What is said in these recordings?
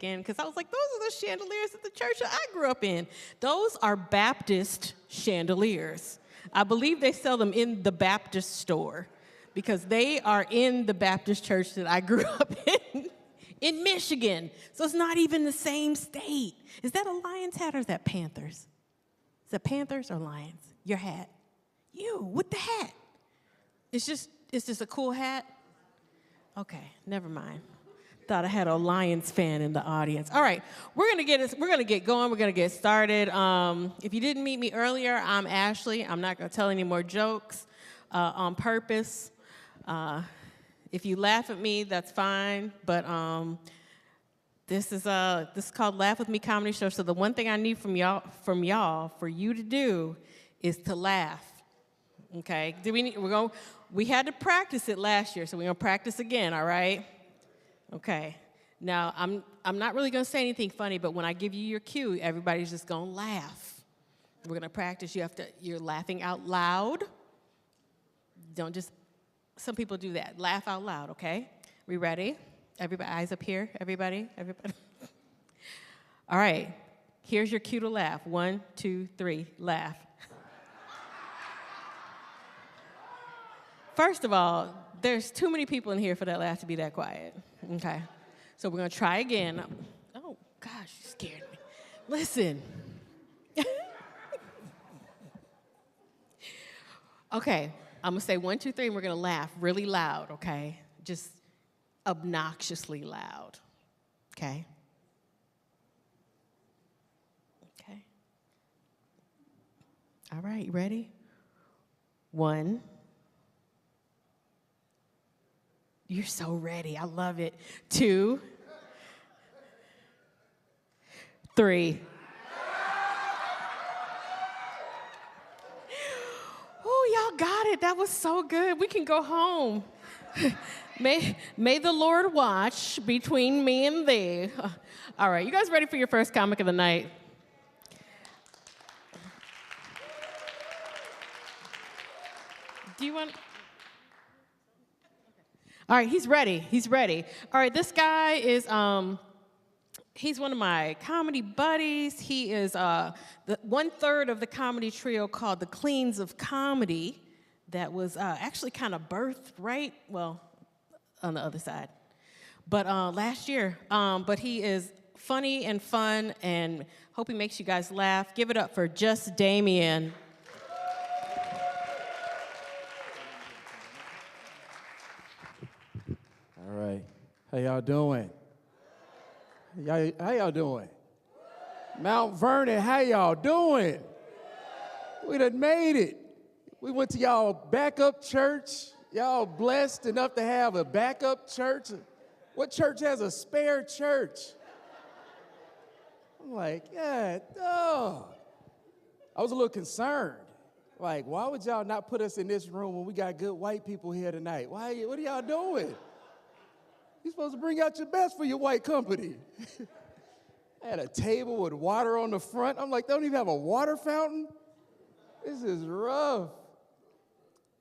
thinking, because I was like, those are the chandeliers at the church that I grew up in. Those are Baptist chandeliers. I believe they sell them in the Baptist store because they are in the Baptist church that I grew up in Michigan. So it's not even the same state. Is that a Lions hat or is that Panthers? Is that Panthers or Lions? Your hat. You, with the hat. It's just a cool hat? Okay, never mind. Thought I had a Lions fan in the audience. All right, we're gonna get going. We're gonna get started. If you didn't meet me earlier, I'm Ashley. I'm not gonna tell any more jokes on purpose. If you laugh at me, that's fine. But this is called Laugh With Me Comedy Show. So the one thing I need from y'all for you to do is to laugh. Okay? We had to practice it last year, so we're gonna practice again. All right? Okay. Now I'm not really gonna say anything funny, but when I give you your cue, everybody's just gonna laugh. We're gonna practice. You're laughing out loud. Don't just. Some people do that. Laugh out loud. Okay. We ready? Everybody, eyes up here. Everybody. All right. Here's your cue to laugh. 1, 2, 3. Laugh. First of all, there's too many people in here for that laugh to be that quiet. Okay. So we're going to try again. Oh, gosh, you scared me. Listen. Okay. I'm going to say 1, 2, 3, and we're going to laugh really loud, okay? Just obnoxiously loud, okay? Okay. All right, you ready? 1. You're so ready. I love it. 2. 3. Oh, y'all got it. That was so good. We can go home. May the Lord watch between me and thee. All right, you guys ready for your first comic of the night? Do you want... All right, he's ready. All right, this guy is, he's one of my comedy buddies. He is the 1/3 of the comedy trio called the Cleans of Comedy that was actually kind of birthed, right? Well, on the other side. But last year. But he is funny and fun and hope he makes you guys laugh. Give it up for Jus Damion. All right. How y'all doing? How y'all doing? Mount Vernon, how y'all doing? We done made it. We went to y'all backup church. Y'all blessed enough to have a backup church. What church has a spare church? I'm like, yeah, oh. I was a little concerned. Like, why would y'all not put us in this room when we got good white people here tonight? What are y'all doing? You're supposed to bring out your best for your white company. I had a table with water on the front. I'm like, they don't even have a water fountain? This is rough.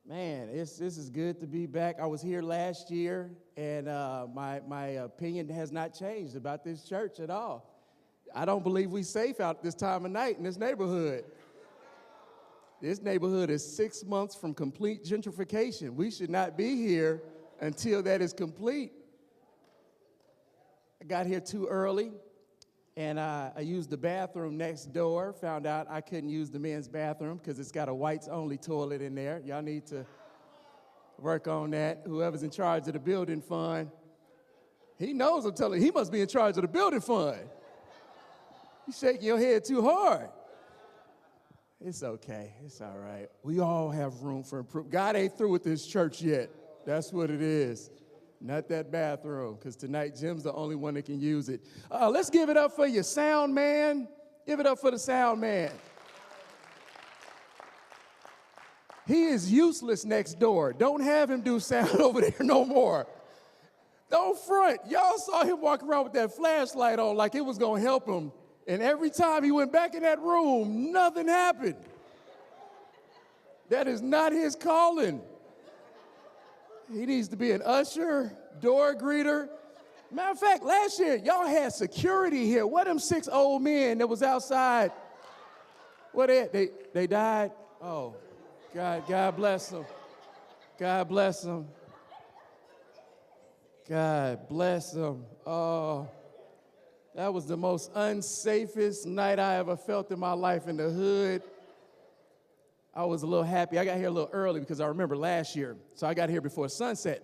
Man, this is good to be back. I was here last year, and my opinion has not changed about this church at all. I don't believe we're safe out this time of night in this neighborhood. This neighborhood is 6 months from complete gentrification. We should not be here until that is complete. I got here too early, and I used the bathroom next door. Found out I couldn't use the men's bathroom because it's got a whites-only toilet in there. Y'all need to work on that. Whoever's in charge of the building fund, he knows I'm telling you, he must be in charge of the building fund. You're shaking your head too hard. It's okay. It's all right. We all have room for improvement. God ain't through with this church yet. That's what it is. Not that bathroom, because tonight Jim's the only one that can use it. Let's give it up for your sound man. Give it up for the sound man. He is useless next door. Don't have him do sound over there no more. Don't front. Y'all saw him walk around with that flashlight on like it was going to help him. And every time he went back in that room, nothing happened. That is not his calling. He needs to be an usher, door greeter, Matter of fact, last year, y'all had security here. What them 6 old men that was outside? What they died? Oh, God bless them. God bless them. God bless them. Oh, that was the most unsafest night I ever felt in my life in the hood. I was a little happy. I got here a little early because I remember last year. So I got here before sunset.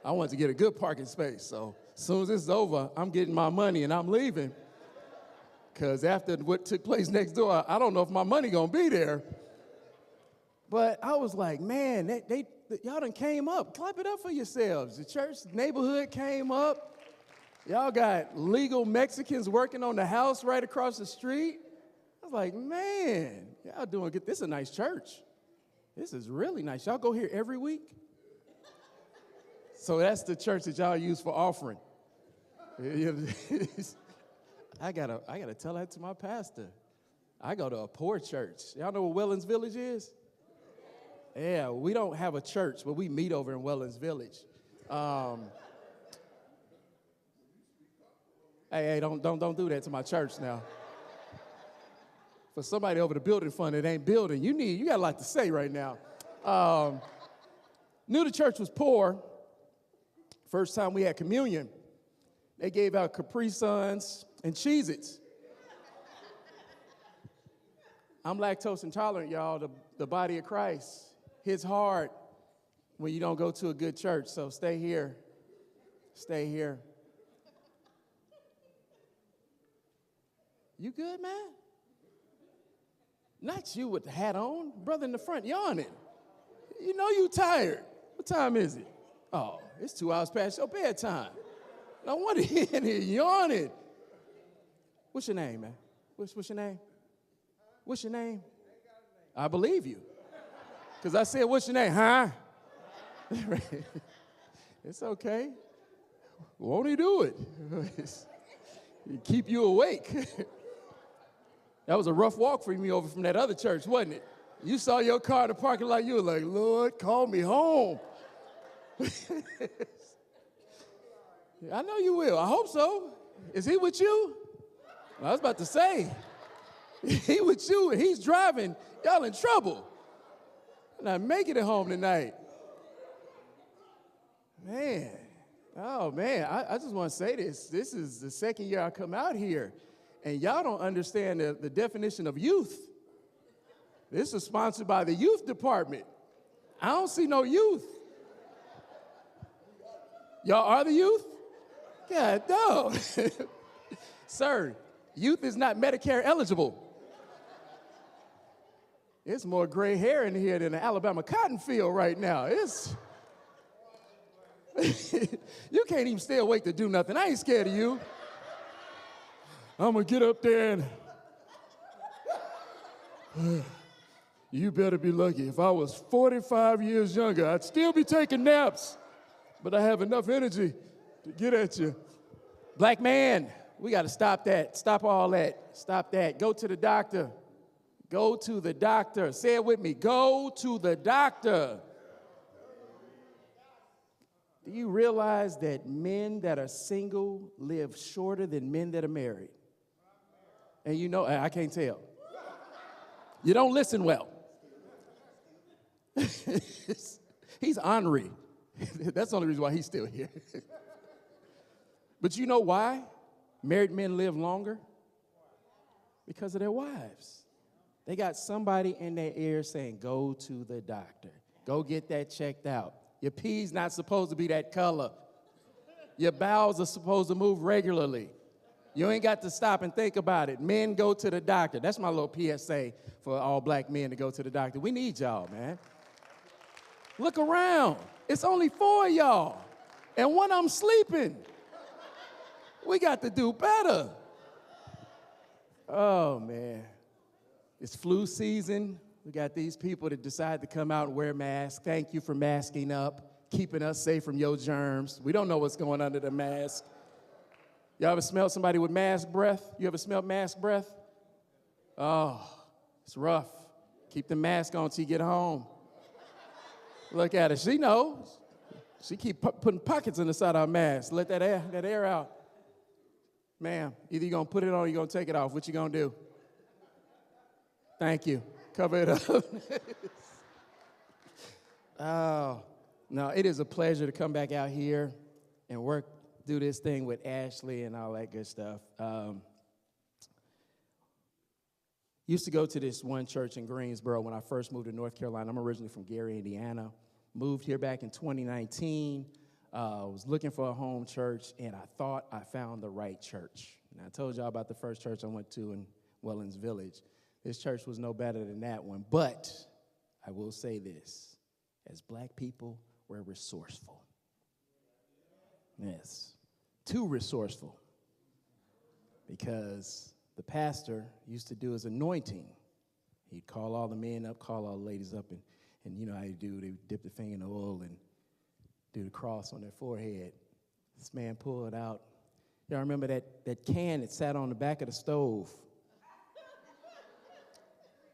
I wanted to get a good parking space. So as soon as this is over, I'm getting my money and I'm leaving. Because after what took place next door, I don't know if my money going to be there. But I was like, man, y'all done came up. Clap it up for yourselves. The church neighborhood came up. Y'all got legal Mexicans working on the house right across the street. I was like, man, y'all doing good. This is a nice church. This is really nice. Y'all go here every week? So that's the church that y'all use for offering. I gotta tell that to my pastor. I go to a poor church. Y'all know what Wellens Village is? Yeah, we don't have a church, but we meet over in Wellens Village. Hey, don't do that to my church now. For somebody over the building fund that ain't building, you got a lot to say right now. Knew the church was poor. First time we had communion, they gave out Capri Suns and Cheez-Its. I'm lactose intolerant, y'all. The body of Christ hits hard when you don't go to a good church, so stay here. Stay here. You good, man? Not you with the hat on. Brother in the front yawning. You know you tired. What time is it? Oh, it's 2 hours past your bedtime. No wonder you in here yawning. What's your name, man? What's your name? What's your name? I believe you. Because I said, what's your name? Huh? It's okay. Won't he do it? Keep you awake. That was a rough walk for me over from that other church, wasn't it? You saw your car in the parking lot, you were like, Lord, call me home. I know you will. I hope so. Is he with you? I was about to say, he with you and he's driving. Y'all in trouble. Not making it home tonight. Man. Oh, man. I just want to say this. This is the second year I come out here. And y'all don't understand the definition of youth. This is sponsored by the youth department. I don't see no youth. Y'all are the youth? God, no. Sir, youth is not Medicare eligible. It's more gray hair in here than an Alabama cotton field right now. You can't even stay awake to do nothing. I ain't scared of you. I'm going to get up there and you better be lucky. If I was 45 years younger, I'd still be taking naps, but I have enough energy to get at you. Black man, we got to stop that. Stop all that. Stop that. Go to the doctor. Go to the doctor. Say it with me. Go to the doctor. Do you realize that men that are single live shorter than men that are married? And you know, I can't tell. You don't listen well. He's ornery. That's the only reason why he's still here. But you know why married men live longer? Because of their wives. They got somebody in their ear saying, go to the doctor. Go get that checked out. Your pee's not supposed to be that color. Your bowels are supposed to move regularly. You ain't got to stop and think about it. Men, go to the doctor. That's my little PSA for all black men to go to the doctor. We need y'all, man. Look around. It's only 4 of y'all, and one of them sleeping. We got to do better. Oh, man. It's flu season. We got these people that decide to come out and wear masks. Thank you for masking up, keeping us safe from your germs. We don't know what's going under the mask. Y'all ever smelled somebody with mask breath? You ever smelled mask breath? Oh, it's rough. Keep the mask on till you get home. Look at her. She knows. She keep putting pockets in the side of her mask. Let that air out. Ma'am, either you're going to put it on or you're going to take it off. What you going to do? Thank you. Cover it up. Oh, no, it is a pleasure to come back out here and do this thing with Ashley and all that good stuff. Used to go to this one church in Greensboro when I first moved to North Carolina. I'm originally from Gary, Indiana. Moved here back in 2019. Was looking for a home church, and I thought I found the right church. And I told y'all about the first church I went to in Wellens Village. This church was no better than that one. But I will say this. As black people, we're resourceful. Yes. Too resourceful. Because the pastor used to do his anointing. He'd call all the men up, call all the ladies up, and you know how you do. They dip the finger in the oil and do the cross on their forehead. This man pulled out. Y'all remember that can that sat on the back of the stove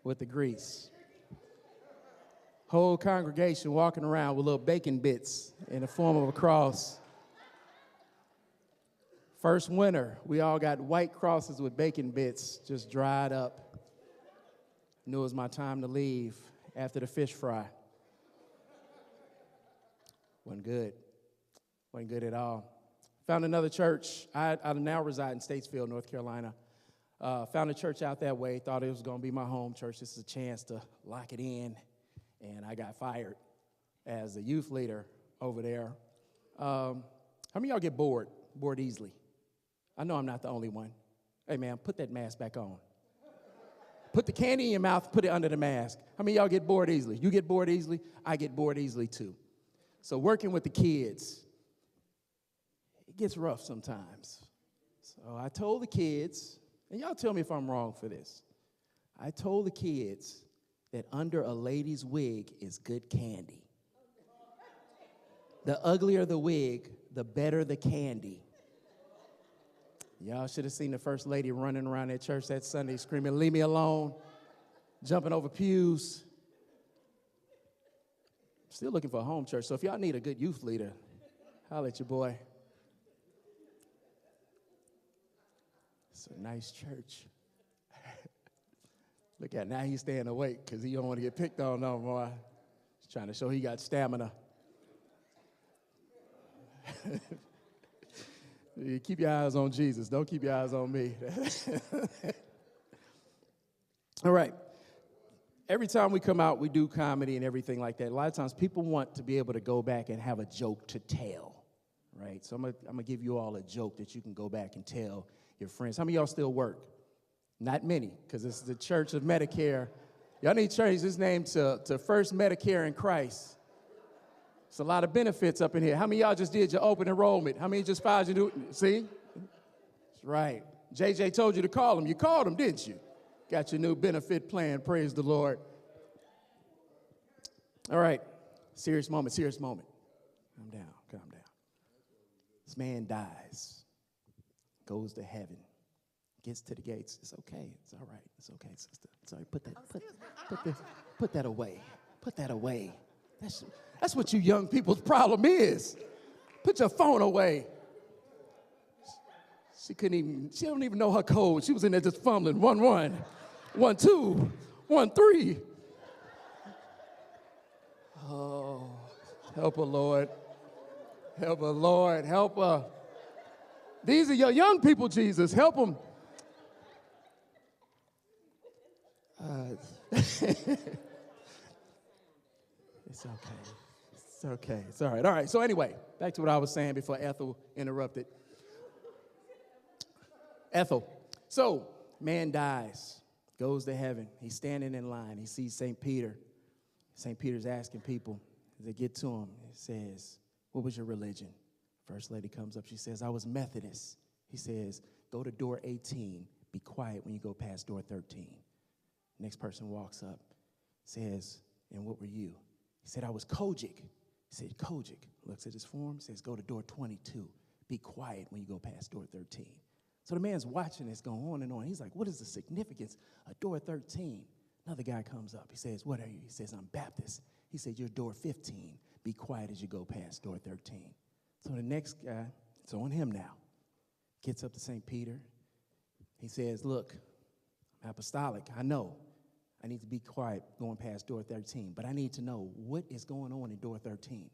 with the grease? Whole congregation walking around with little bacon bits in the form of a cross. First winter, we all got white crosses with bacon bits just dried up. Knew it was my time to leave after the fish fry. Wasn't good. Wasn't good at all. Found another church. I now reside in Statesville, North Carolina. Found a church out that way. Thought it was going to be my home church. This is a chance to lock it in. And I got fired as a youth leader over there. How many of y'all get bored easily? I know I'm not the only one. Hey, man, put that mask back on. Put the candy in your mouth, put it under the mask. How many of y'all get bored easily? You get bored easily? I get bored easily, too. So working with the kids, it gets rough sometimes. So I told the kids, and y'all tell me if I'm wrong for this. I told the kids that under a lady's wig is good candy. The uglier the wig, the better the candy. Y'all should have seen the first lady running around that church that Sunday screaming, "Leave me alone," jumping over pews. Still looking for a home church, so if y'all need a good youth leader, holler at your boy. It's a nice church. Look at now he's staying awake because he don't want to get picked on no more. He's trying to show he got stamina. You keep your eyes on Jesus. Don't keep your eyes on me. All right. Every time we come out, we do comedy and everything like that. A lot of times people want to be able to go back and have a joke to tell, right? So I'm going to give you all a joke that you can go back and tell your friends. How many of y'all still work? Not many, because this is the Church of Medicare. Y'all need to change this name to First Medicare in Christ. It's a lot of benefits up in here. How many of y'all just did your open enrollment? How many just filed your new? See? That's right. JJ told you to call him. You called him, didn't you? Got your new benefit plan. Praise the Lord. All right. Serious moment. Calm down. This man dies, goes to heaven, gets to the gates. It's okay. It's all right. It's okay, sister. It's all right. Put that away. Put that away. That's what you young people's problem is. Put your phone away. She don't even know her code. She was in there just fumbling. 1-1, 1-2, 1-3. Oh, help her, Lord. Help her, Lord. Help her. These are your young people, Jesus. Help them. It's okay. It's okay. It's all right. All right. So anyway, back to what I was saying before Ethel interrupted. Ethel. So, man dies, goes to heaven. He's standing in line. He sees St. Peter. St. Peter's asking people. As they get to him, he says, "What was your religion?" First lady comes up. She says, "I was Methodist." He says, "Go to door 18. Be quiet when you go past door 13. Next person walks up, says, "And what were you?" He said, "I was Kojic." He said, "Kojic." Looks at his form, says, "Go to door 22. Be quiet when you go past door 13. So the man's watching this go on and on. He's like, what is the significance of door 13? Another guy comes up. He says, "What are you?" He says, "I'm Baptist." He said, "You're door 15. be quiet as you go past door 13. So the next guy, it's on him now, gets up to St. Peter. He says, look, I'm apostolic. I know I need to be quiet going past door 13, but I need to know what is going on in door 13.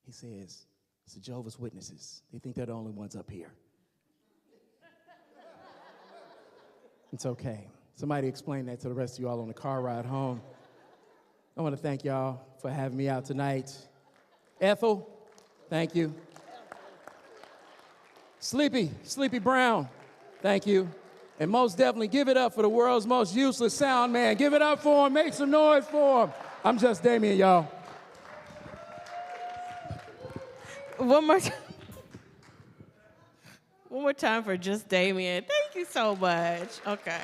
He says, it's the Jehovah's Witnesses. They think they're the only ones up here. It's okay. Somebody explain that to the rest of you all on the car ride home. I want to thank y'all for having me out tonight. Ethel, thank you. Sleepy Brown, thank you. And most definitely give it up for the world's most useless sound man. Give it up for him. Make some noise for him. I'm Jus Damion, y'all. One more time for Jus Damion. Thank you so much. Okay.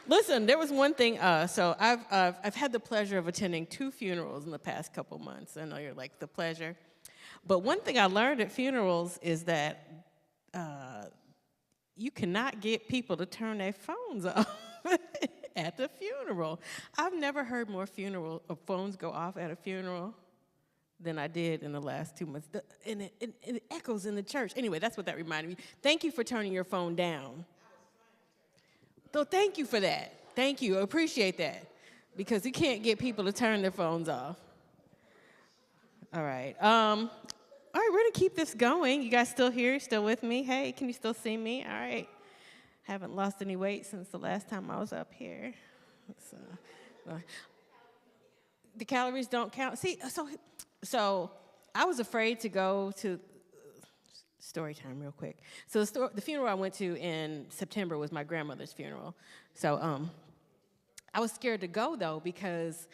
Listen, there was one thing. So I've had the pleasure of attending 2 funerals in the past couple months. I know you're like, the pleasure. But one thing I learned at funerals is that you cannot get people to turn their phones off at the funeral. I've never heard more phones go off at a funeral than I did in the last 2 months. And it echoes in the church. Anyway, that's what that reminded me. Thank you for turning your phone down. So thank you for that. Thank you. I appreciate that. Because you can't get people to turn their phones off. All right. All right, we're going to keep this going. You guys still here? Still with me? Hey, can you still see me? All right. Haven't lost any weight since the last time I was up here. The calories don't count. See, so I was afraid to go to story time real quick. So the funeral I went to in September was my grandmother's funeral. So I was scared to go, though, because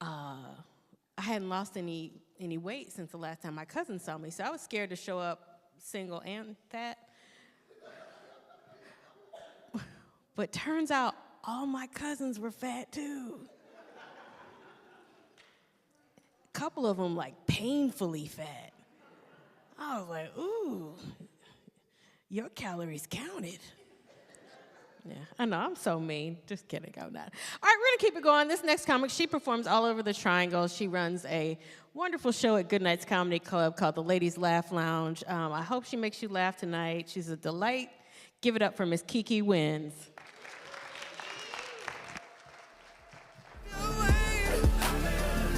I hadn't lost any weight since the last time my cousin saw me. So I was scared to show up single and fat. But turns out all my cousins were fat, too. A couple of them, like, painfully fat. I was like, ooh, your calories counted. Yeah, I know, I'm so mean. Just kidding, I'm not. All right, we're going to keep it going. This next comic, she performs all over the Triangle. She runs a wonderful show at Goodnight's Comedy Club called the Ladies Laugh Lounge. I hope she makes you laugh tonight. She's a delight. Give it up for Miss Kiki Wynns.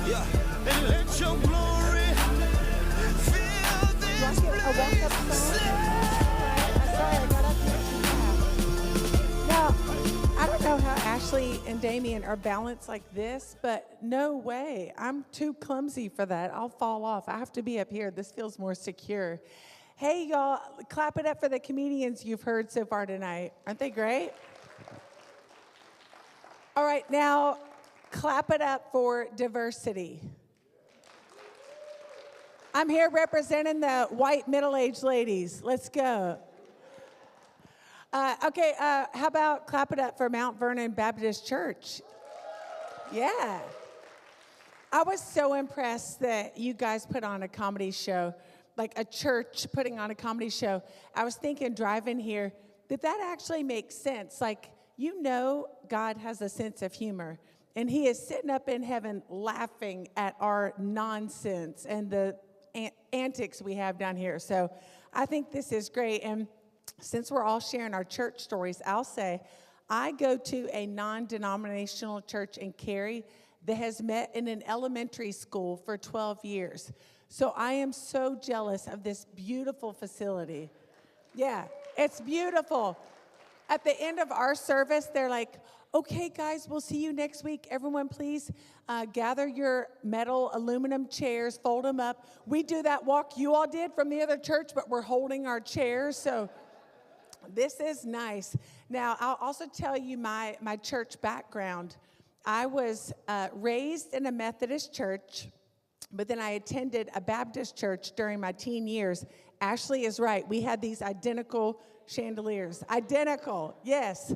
Yeah, and let your glory fill this place. Now, I don't know how Ashley and Damion are balanced like this, but no way. I'm too clumsy for that. I'll fall off. I have to be up here. This feels more secure. Hey, y'all, clap it up for the comedians you've heard so far tonight. Aren't they great? All right, now, clap it up for diversity. I'm here representing the white middle-aged ladies. Let's go. Okay, how about clap it up for Mount Vernon Baptist Church? Yeah. I was so impressed that you guys put on a comedy show, like a church putting on a comedy show. I was thinking driving here that actually makes sense. Like, you know, God has a sense of humor, and he is sitting up in heaven laughing at our nonsense and the antics we have down here. So I think this is great. And since we're all sharing our church stories, I'll say I go to a non-denominational church in Cary that has met in an elementary school for 12 years. So I am so jealous of this beautiful facility. Yeah, it's beautiful. At the end of our service, they're like, okay, guys, we'll see you next week. Everyone, please gather your metal aluminum chairs, fold them up. We do that walk you all did from the other church, but we're holding our chairs. So this is nice. Now, I'll also tell you my church background. I was raised in a Methodist church, but then I attended a Baptist church during my teen years. Ashley is right. We had these identical chandeliers. Identical, yes.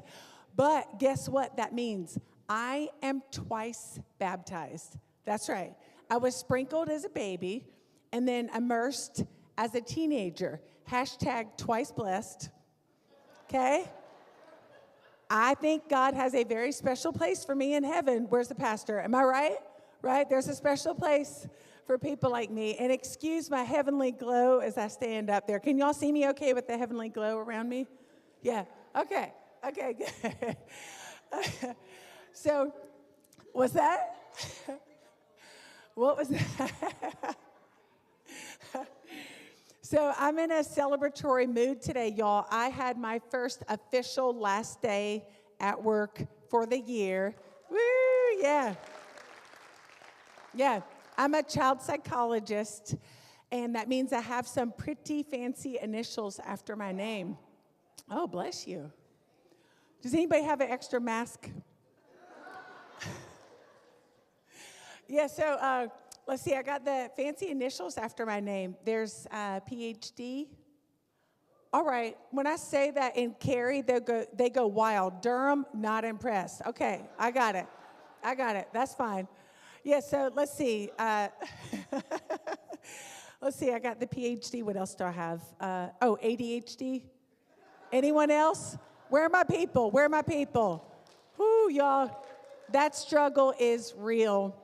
But guess what that means? I am twice baptized. That's right. I was sprinkled as a baby and then immersed as a teenager. Hashtag twice blessed. Okay? I think God has a very special place for me in heaven. Where's the pastor? Am I right? right? There's a special place for people like me. And excuse my heavenly glow as I stand up there. Can y'all see me okay with the heavenly glow around me? Yeah, okay, good. So, what's that? What was that? So I'm in a celebratory mood today, y'all. I had my first official last day at work for the year. Woo, yeah. Yeah, I'm a child psychologist, and that means I have some pretty fancy initials after my name. Oh, bless you. Does anybody have an extra mask? Yeah, so let's see. I got the fancy initials after my name. There's PhD. All right. When I say that in Cary, they go wild. Durham, not impressed. Okay, I got it. That's fine. Yeah, so let's see. Let's see. I got the PhD. What else do I have? ADHD. Anyone else? Where are my people? Whoo, y'all. That struggle is real.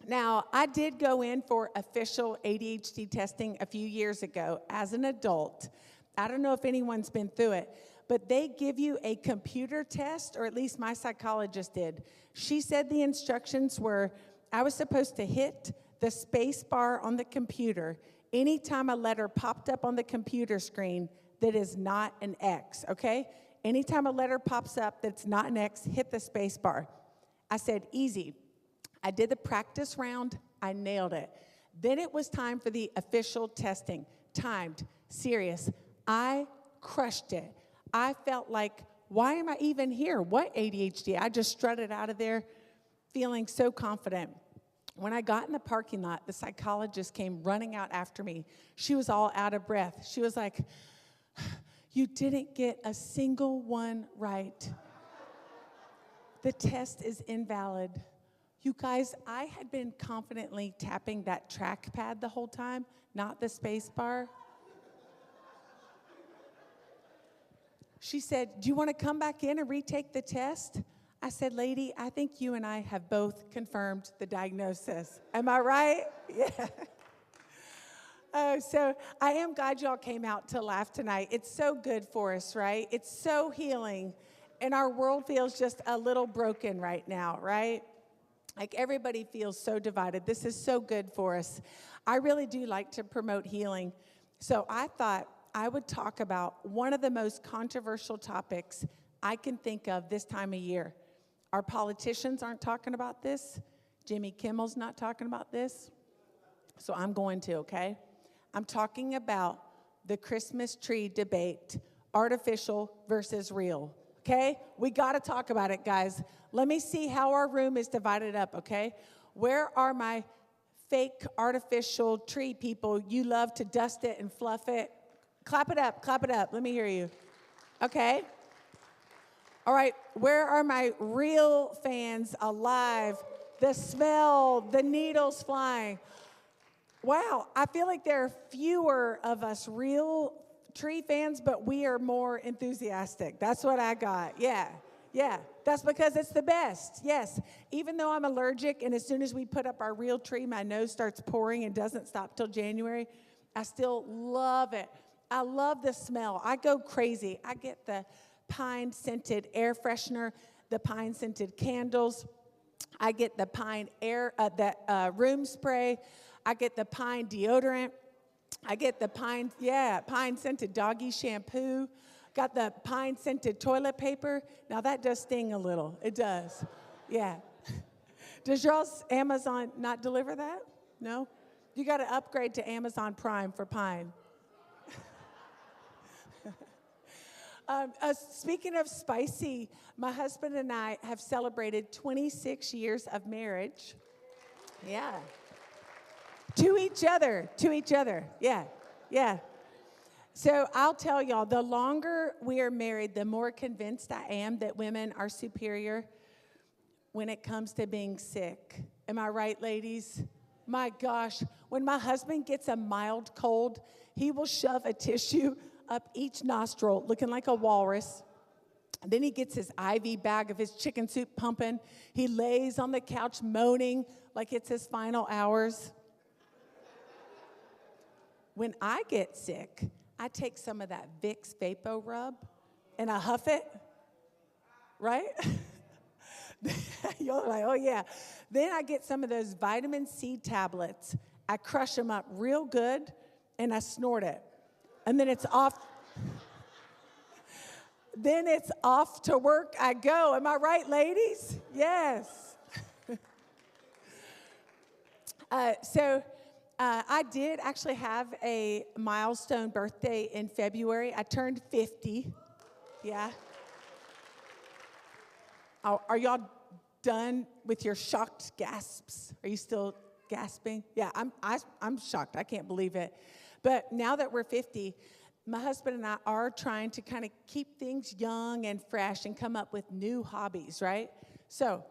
Now, I did go in for official ADHD testing a few years ago as an adult. I don't know if anyone's been through it, but they give you a computer test, or at least my psychologist did. She said the instructions were I was supposed to hit the space bar on the computer anytime a letter popped up on the computer screen that is not an X, okay? Anytime a letter pops up that's not an X, hit the space bar. I said, easy. I did the practice round. I nailed it. Then it was time for the official testing. Timed, serious. I crushed it. I felt like, why am I even here? What ADHD? I just strutted out of there feeling so confident. When I got in the parking lot, the psychologist came running out after me. She was all out of breath. She was like, you didn't get a single one right. The test is invalid. You guys, I had been confidently tapping that trackpad the whole time, not the space bar. She said, do you want to come back in and retake the test? I said, lady, I think you and I have both confirmed the diagnosis. Am I right? Yeah. Oh, so I am glad y'all came out to laugh tonight. It's so good for us, right? It's so healing. And our world feels just a little broken right now, right? Like everybody feels so divided. This is so good for us. I really do like to promote healing. So I thought I would talk about one of the most controversial topics I can think of this time of year. Our politicians aren't talking about this. Jimmy Kimmel's not talking about this. So I'm going to, okay? I'm talking about the Christmas tree debate, artificial versus real. Okay? We got to talk about it, guys. Let me see how our room is divided up, okay? Where are my fake artificial tree people? You love to dust it and fluff it. Clap it up. Let me hear you. Okay? All right. Where are my real fans alive? The smell, the needles flying. Wow. I feel like there are fewer of us real tree fans, but we are more enthusiastic. That's what I got. Yeah. That's because it's the best. Yes. Even though I'm allergic, and as soon as we put up our real tree, my nose starts pouring and doesn't stop till January, I still love it. I love the smell. I go crazy. I get the pine-scented air freshener, the pine-scented candles. I get the pine room spray. I get the pine deodorant. I get the pine-scented doggy shampoo. Got the pine-scented toilet paper. Now, that does sting a little. It does. Yeah. Does y'all's Amazon not deliver that? No? You got to upgrade to Amazon Prime for pine. Speaking of spicy, my husband and I have celebrated 26 years of marriage. Yeah. To each other. Yeah. So I'll tell y'all, the longer we are married, the more convinced I am that women are superior when it comes to being sick. Am I right, ladies? My gosh, when my husband gets a mild cold, he will shove a tissue up each nostril, looking like a walrus. Then he gets his IV bag of his chicken soup pumping. He lays on the couch moaning like it's his final hours. When I get sick, I take some of that Vicks Vapo Rub and I huff it, right? You're like, oh yeah. Then I get some of those vitamin C tablets. I crush them up real good and I snort it. And then it's off. Then it's off to work I go. Am I right, ladies? Yes. I did actually have a milestone birthday in February. I turned 50. Yeah. Are y'all done with your shocked gasps? Are you still gasping? Yeah, I'm shocked. I can't believe it. But now that we're 50, my husband and I are trying to kind of keep things young and fresh and come up with new hobbies, right? So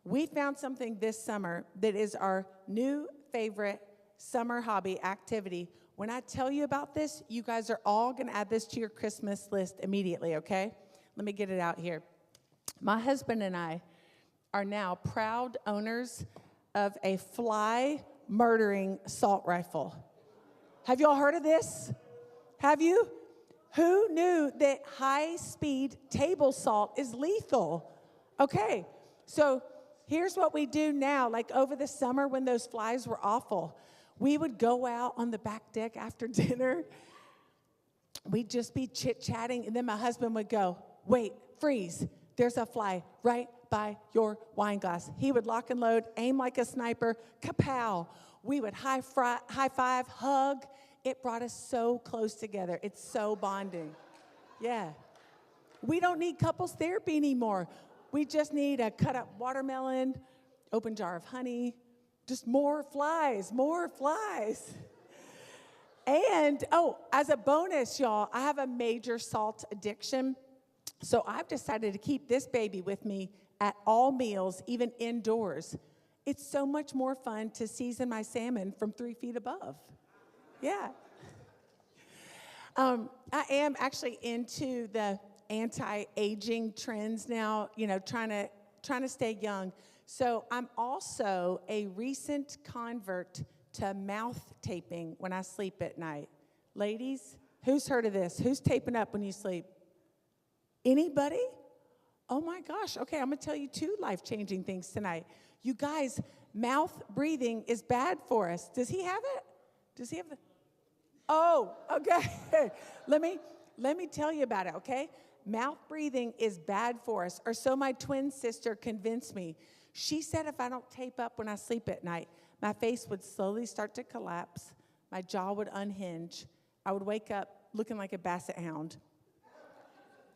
we found something this summer that is our new favorite summer hobby activity. When I tell you about this, you guys are all going to add this to your Christmas list immediately, okay? Let me get it out here. My husband and I are now proud owners of a fly murdering assault rifle. Have y'all heard of this? Have you? Who knew that high-speed table salt is lethal? Okay, so here's what we do now. Like over the summer when those flies were awful, we would go out on the back deck after dinner. We'd just be chit-chatting, and then my husband would go, wait, freeze. There's a fly right by your wine glass. He would lock and load, aim like a sniper, kapow. We would high five, hug. It brought us so close together. It's so bonding. Yeah. We don't need couples therapy anymore. We just need a cut up watermelon, open jar of honey, just more flies. And, as a bonus, y'all, I have a major salt addiction. So I've decided to keep this baby with me at all meals, even indoors. It's so much more fun to season my salmon from 3 feet above. Yeah. I am actually into the anti-aging trends now, trying to stay young. So I'm also a recent convert to mouth taping when I sleep at night. Ladies, who's heard of this? Who's taping up when you sleep? Anybody? Oh my gosh. Okay, I'm going to tell you 2 life-changing things tonight. You guys, mouth breathing is bad for us. Does he have it? Does he have the... Oh, okay. Let me tell you about it, okay? Mouth breathing is bad for us, or so my twin sister convinced me. She said if I don't tape up when I sleep at night, my face would slowly start to collapse, my jaw would unhinge, I would wake up looking like a basset hound.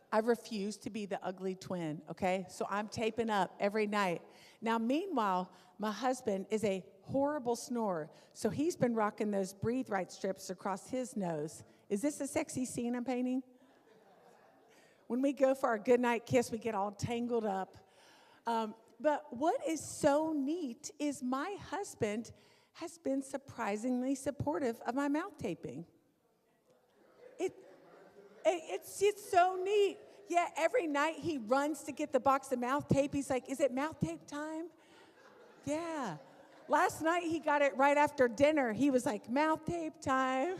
I refuse to be the ugly twin, okay? So I'm taping up every night. Now, meanwhile, my husband is a horrible snorer, so he's been rocking those breathe right strips across his nose. Is this a sexy scene I'm painting? When we go for our goodnight kiss, we get all tangled up. But what is so neat is my husband has been surprisingly supportive of my mouth taping. It's so neat. Yeah, every night he runs to get the box of mouth tape. He's like, is it mouth tape time? Yeah. Last night he got it right after dinner. He was like, mouth tape time.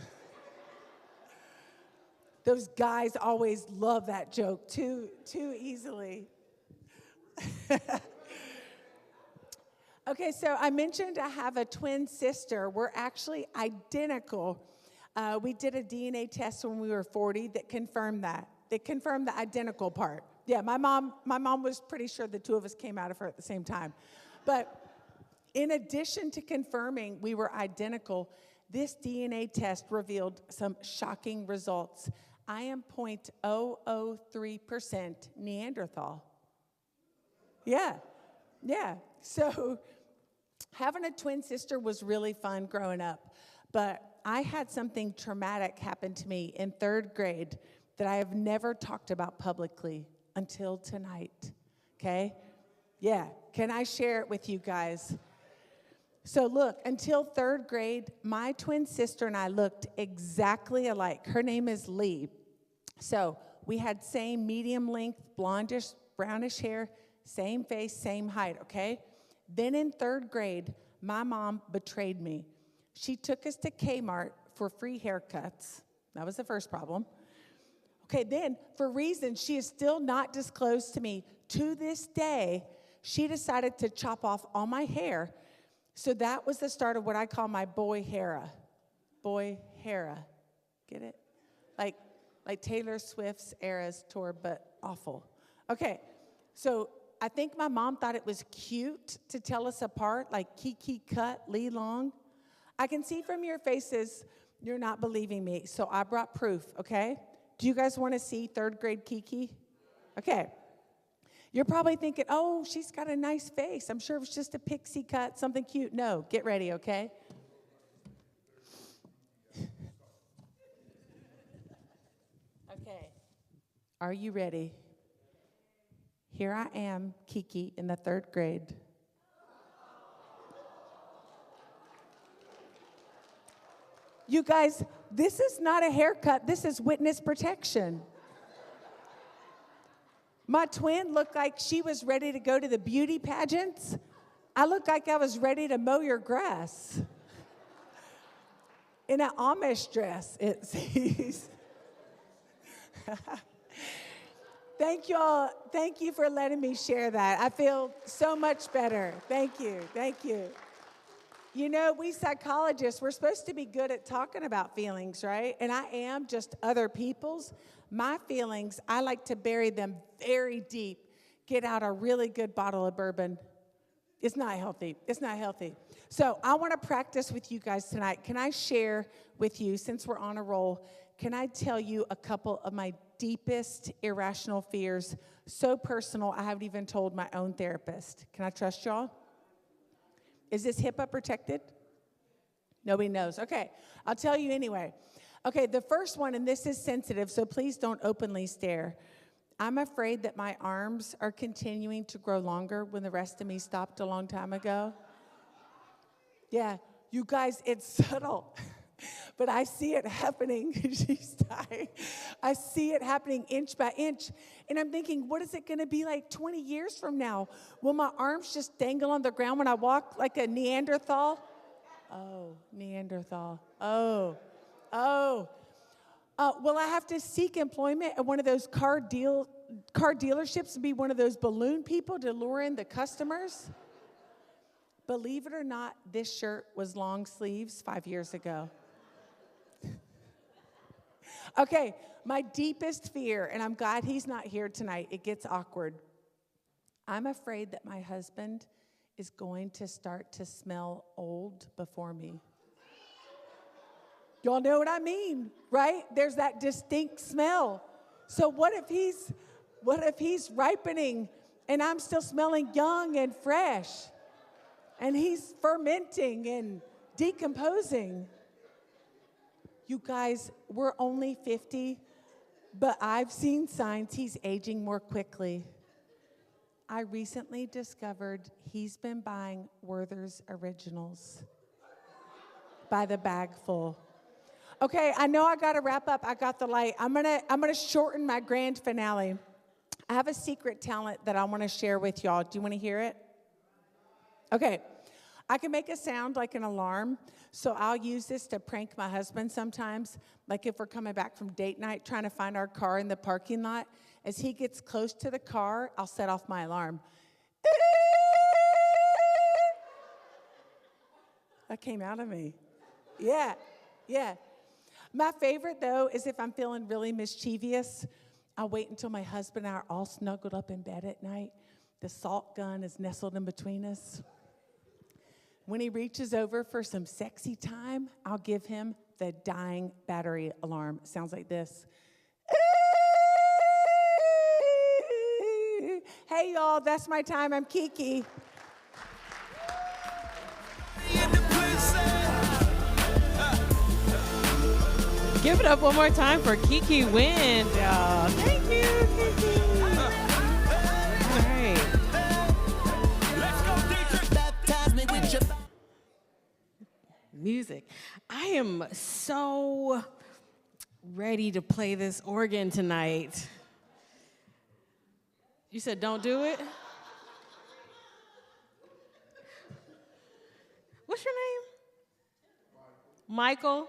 Those guys always love that joke too easily. Okay, so I mentioned I have a twin sister. We're actually identical. We did a DNA test when we were 40 that confirmed that. That confirmed the identical part. Yeah, my mom was pretty sure the 2 of us came out of her at the same time. But in addition to confirming we were identical, this DNA test revealed some shocking results. I am 0.003% Neanderthal. Yeah. So having a twin sister was really fun growing up. But I had something traumatic happen to me in 3rd grade that I have never talked about publicly until tonight, okay? Yeah, can I share it with you guys? So look, until 3rd grade, my twin sister and I looked exactly alike. Her name is Lee. So We had same medium length, blondish, brownish hair, same face, same height, okay? Then in 3rd grade, my mom betrayed me. She took us to Kmart for free haircuts. That was the first problem. Okay, then for reasons she is still not disclosed to me, to this day, she decided to chop off all my hair. So that was the start of what I call my boy hera. Boy hera. Get it? Like Taylor Swift's Eras tour, but awful. Okay, so I think my mom thought it was cute to tell us apart, like Kiki cut, Lee long. I can see from your faces you're not believing me, so I brought proof, okay? Do you guys want to see 3rd grade Kiki? Okay. You're probably thinking, oh, she's got a nice face. I'm sure it was just a pixie cut, something cute. No, get ready, okay? Okay. Are you ready? Here I am, Kiki, in the 3rd grade. You guys, this is not a haircut. This is witness protection. My twin looked like she was ready to go to the beauty pageants. I looked like I was ready to mow your grass. In an Amish dress, it seems. Thank you all. Thank you for letting me share that. I feel so much better. Thank you. Thank you. You know, we psychologists, we're supposed to be good at talking about feelings, right? And I am, just other people's. My feelings, I like to bury them very deep. Get out a really good bottle of bourbon. It's not healthy. It's not healthy. So I want to practice with you guys tonight. Can I share with you, since we're on a roll, can I tell you a couple of my deepest irrational fears? So personal, I haven't even told my own therapist. Can I trust y'all? Is this HIPAA protected? Nobody knows. Okay, I'll tell you anyway. Okay, the first one, and this is sensitive, so please don't openly stare. I'm afraid that my arms are continuing to grow longer when the rest of me stopped a long time ago. Yeah, you guys, it's subtle, but I see it happening. She's dying. I see it happening inch by inch, and I'm thinking, what is it going to be like 20 years from now? Will my arms just dangle on the ground when I walk like a Neanderthal? Oh, Neanderthal. Will I have to seek employment at one of those car dealerships and be one of those balloon people to lure in the customers? Believe it or not, this shirt was long sleeves 5 years ago. Okay, my deepest fear, and I'm glad he's not here tonight. It gets awkward. I'm afraid that my husband is going to start to smell old before me. Y'all know what I mean, right? There's that distinct smell. So what if he's ripening and I'm still smelling young and fresh? And he's fermenting and decomposing. You guys, we're only 50, but I've seen signs he's aging more quickly. I recently discovered he's been buying Werther's Originals by the bag full. Okay, I know I gotta wrap up. I got the light. I'm gonna shorten my grand finale. I have a secret talent that I wanna share with y'all. Do you wanna hear it? Okay, I can make a sound like an alarm, so I'll use this to prank my husband sometimes. Like if we're coming back from date night, trying to find our car in the parking lot. As he gets close to the car, I'll set off my alarm. That came out of me. Yeah. My favorite, though, is if I'm feeling really mischievous, I'll wait until my husband and I are all snuggled up in bed at night. The salt gun is nestled in between us. When he reaches over for some sexy time, I'll give him the dying battery alarm. It sounds like this. Hey, y'all, that's my time. I'm Kiki. Give it up one more time for Kiki Wynns, y'all. Thank you, Kiki. All right. Music. I am so ready to play this organ tonight. You said don't do it? What's your name? Michael.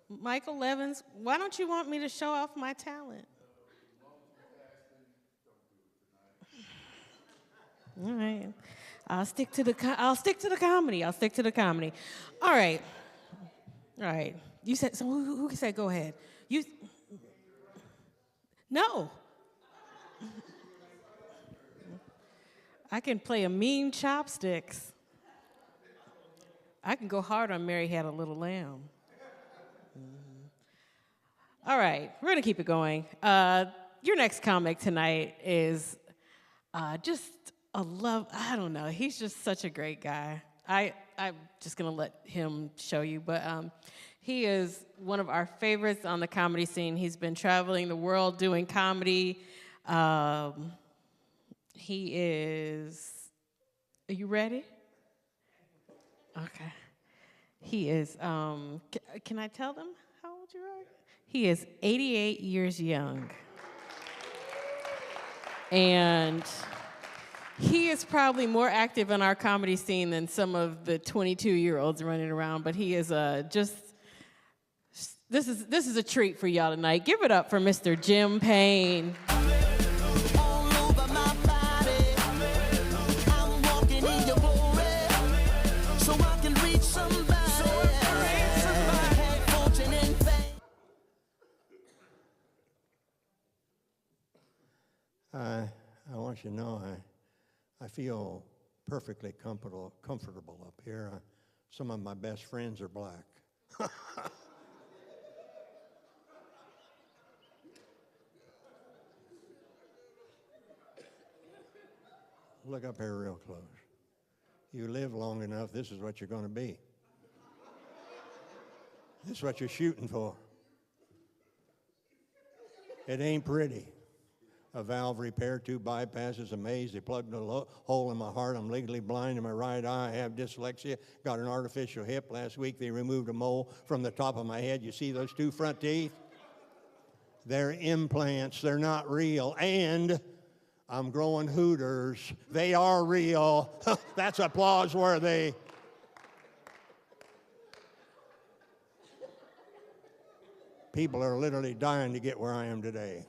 Michael Levins. Why don't you want me to show off my talent? All right. I'll stick to the comedy. All right. You said so. Who said go ahead? You. No. I can play a mean chopsticks. I can go hard on Mary Had a Little Lamb. All right, we're gonna keep it going. Your next comic tonight is just a love. I don't know. He's just such a great guy. I'm just gonna let him show you, but he is one of our favorites on the comedy scene. He's been traveling the world doing comedy. He is. Are you ready? Okay. He is. Can I tell them how old you are? He is 88 years young. And he is probably more active in our comedy scene than some of the 22-year-olds running around, but he is this is a treat for y'all tonight. Give it up for Mr. Jim Payne. I want you to know I feel perfectly comfortable up here. Some of my best friends are black. Look up here real close. You live long enough, this is what you're going to be. This is what you're shooting for. It ain't pretty. A valve repair, 2 bypasses, a maze. They plugged a hole in my heart. I'm legally blind in my right eye. I have dyslexia. Got an artificial hip. Last week they removed a mole from the top of my head. You see those 2 front teeth? They're implants. They're not real. And I'm growing hooters. They are real. That's applause worthy. People are literally dying to get where I am today.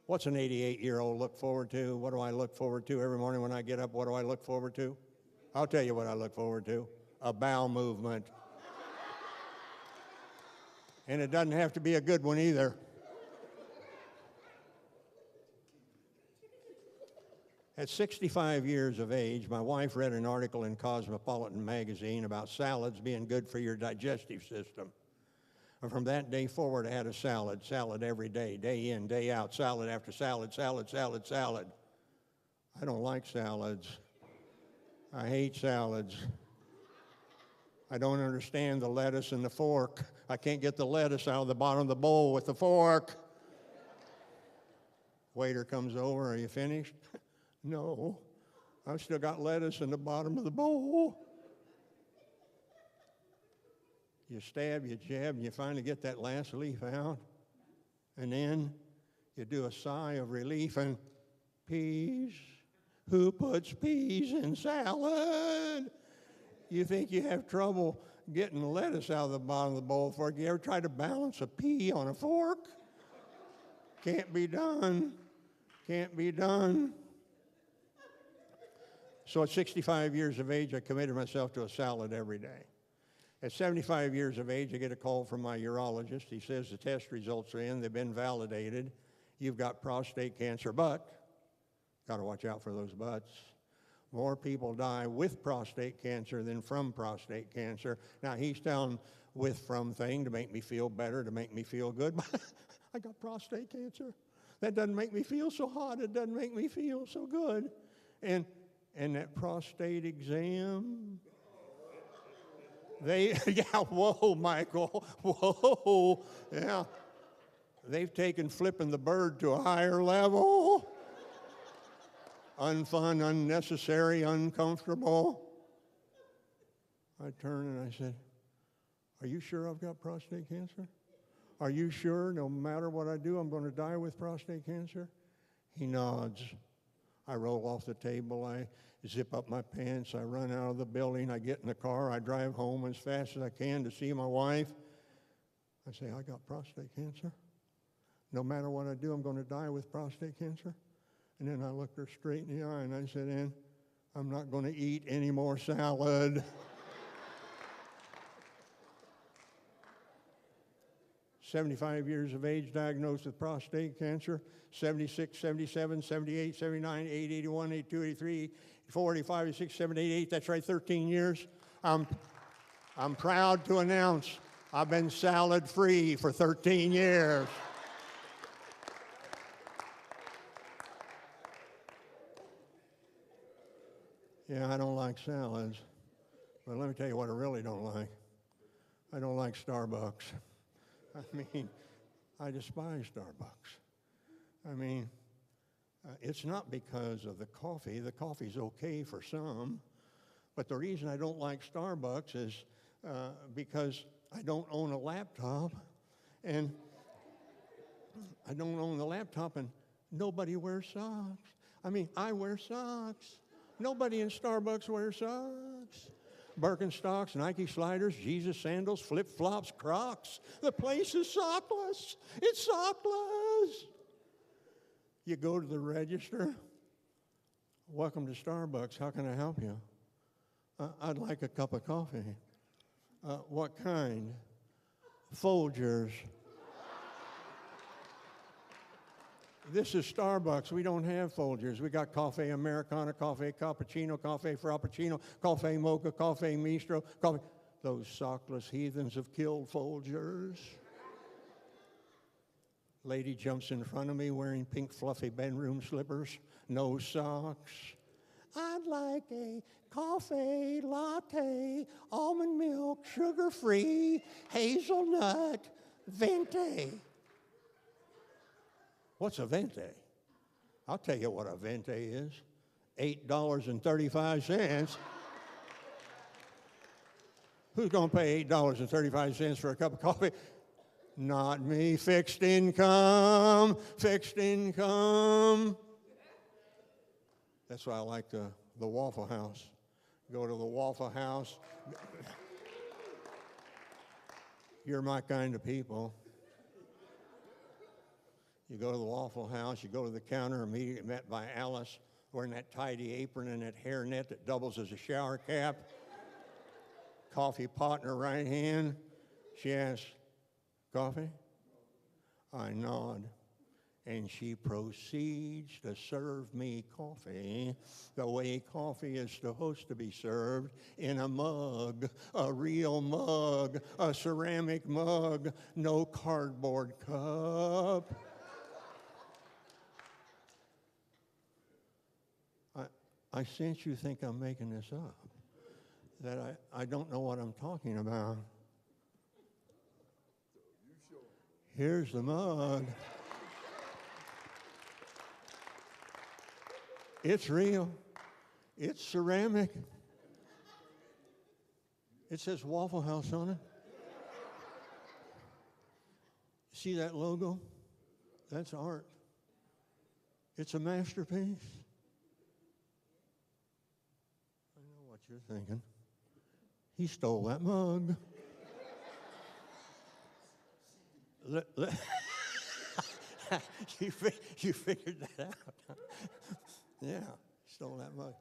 What's an 88-year-old look forward to? What do I look forward to every morning when I get up? What do I look forward to? I'll tell you what I look forward to. A bowel movement. And it doesn't have to be a good one either. At 65 years of age, my wife read an article in Cosmopolitan magazine about salads being good for your digestive system. And from that day forward, I had a salad every day, day in, day out, salad after salad, salad. I don't like salads. I hate salads. I don't understand the lettuce and the fork. I can't get the lettuce out of the bottom of the bowl with the fork. Waiter comes over, are you finished? No, I've still got lettuce in the bottom of the bowl. You stab, you jab, and you finally get that last leaf out. And then you do a sigh of relief and peas. Who puts peas in salad? You think you have trouble getting the lettuce out of the bottom of the bowl fork. You ever try to balance a pea on a fork? Can't be done. Can't be done. So at 65 years of age, I committed myself to a salad every day. At 75 years of age, I get a call from my urologist. He says the test results are in. They've been validated. You've got prostate cancer, but got to watch out for those buts. More people die with prostate cancer than from prostate cancer. Now, he's telling from thing to make me feel better, to make me feel good. But I got prostate cancer. That doesn't make me feel so hot. It doesn't make me feel so good. And that prostate exam... whoa, Michael, whoa, yeah. They've taken flipping the bird to a higher level. Unfun, unnecessary, uncomfortable. I turned and I said, are you sure I've got prostate cancer? Are you sure no matter what I do, I'm going to die with prostate cancer? He nods. I roll off the table. I zip up my pants. I run out of the building. I get in the car. I drive home as fast as I can to see my wife. I say, I got prostate cancer. No matter what I do, I'm going to die with prostate cancer. And then I looked her straight in the eye and I said, Ann, I'm not going to eat any more salad. 75 years of age, diagnosed with prostate cancer. 76, 77, 78, 79, 80, 81, 82, 83, 84, 85, 86, 7, 8, 8. That's right, 13 years. I'm proud to announce I've been salad-free for 13 years. Yeah, I don't like salads. But let me tell you what I really don't like. I don't like Starbucks. I mean, I despise Starbucks. I mean, it's not because of the coffee. The coffee's okay for some. But the reason I don't like Starbucks is because I don't own a laptop. And I don't own the laptop, and nobody wears socks. I mean, I wear socks. Nobody in Starbucks wears socks. Birkenstocks, Nike sliders, Jesus sandals, flip-flops, Crocs. The place is sockless. It's sockless. You go to the register. Welcome to Starbucks. How can I help you? I'd like a cup of coffee. What kind? Folgers. This is Starbucks. We don't have Folgers. We got Cafe Americano, Cafe Cappuccino, Cafe Frappuccino, Cafe Mocha, Cafe Mistro, Coffee. Those sockless heathens have killed Folgers. Lady jumps in front of me wearing pink fluffy bedroom slippers, no socks. I'd like a coffee latte, almond milk, sugar-free, hazelnut, venti. What's a venti? I'll tell you what a venti is. $8.35. Who's going to pay $8.35 for a cup of coffee? Not me. Fixed income. Fixed income. That's why I like the Waffle House. Go to the Waffle House. You're my kind of people. You go to the Waffle House, you go to the counter, immediately met by Alice, wearing that tidy apron and that hairnet that doubles as a shower cap. Coffee pot in her right hand. She asks, coffee? I nod. And she proceeds to serve me coffee the way coffee is supposed to be served, in a mug, a real mug, a ceramic mug, no cardboard cup. I sense you think I'm making this up, that I don't know what I'm talking about. Here's the mug. It's real. It's ceramic. It says Waffle House on it. See that logo? That's art. It's a masterpiece. You're thinking, he stole that mug. You figured that out. Yeah, stole that mug.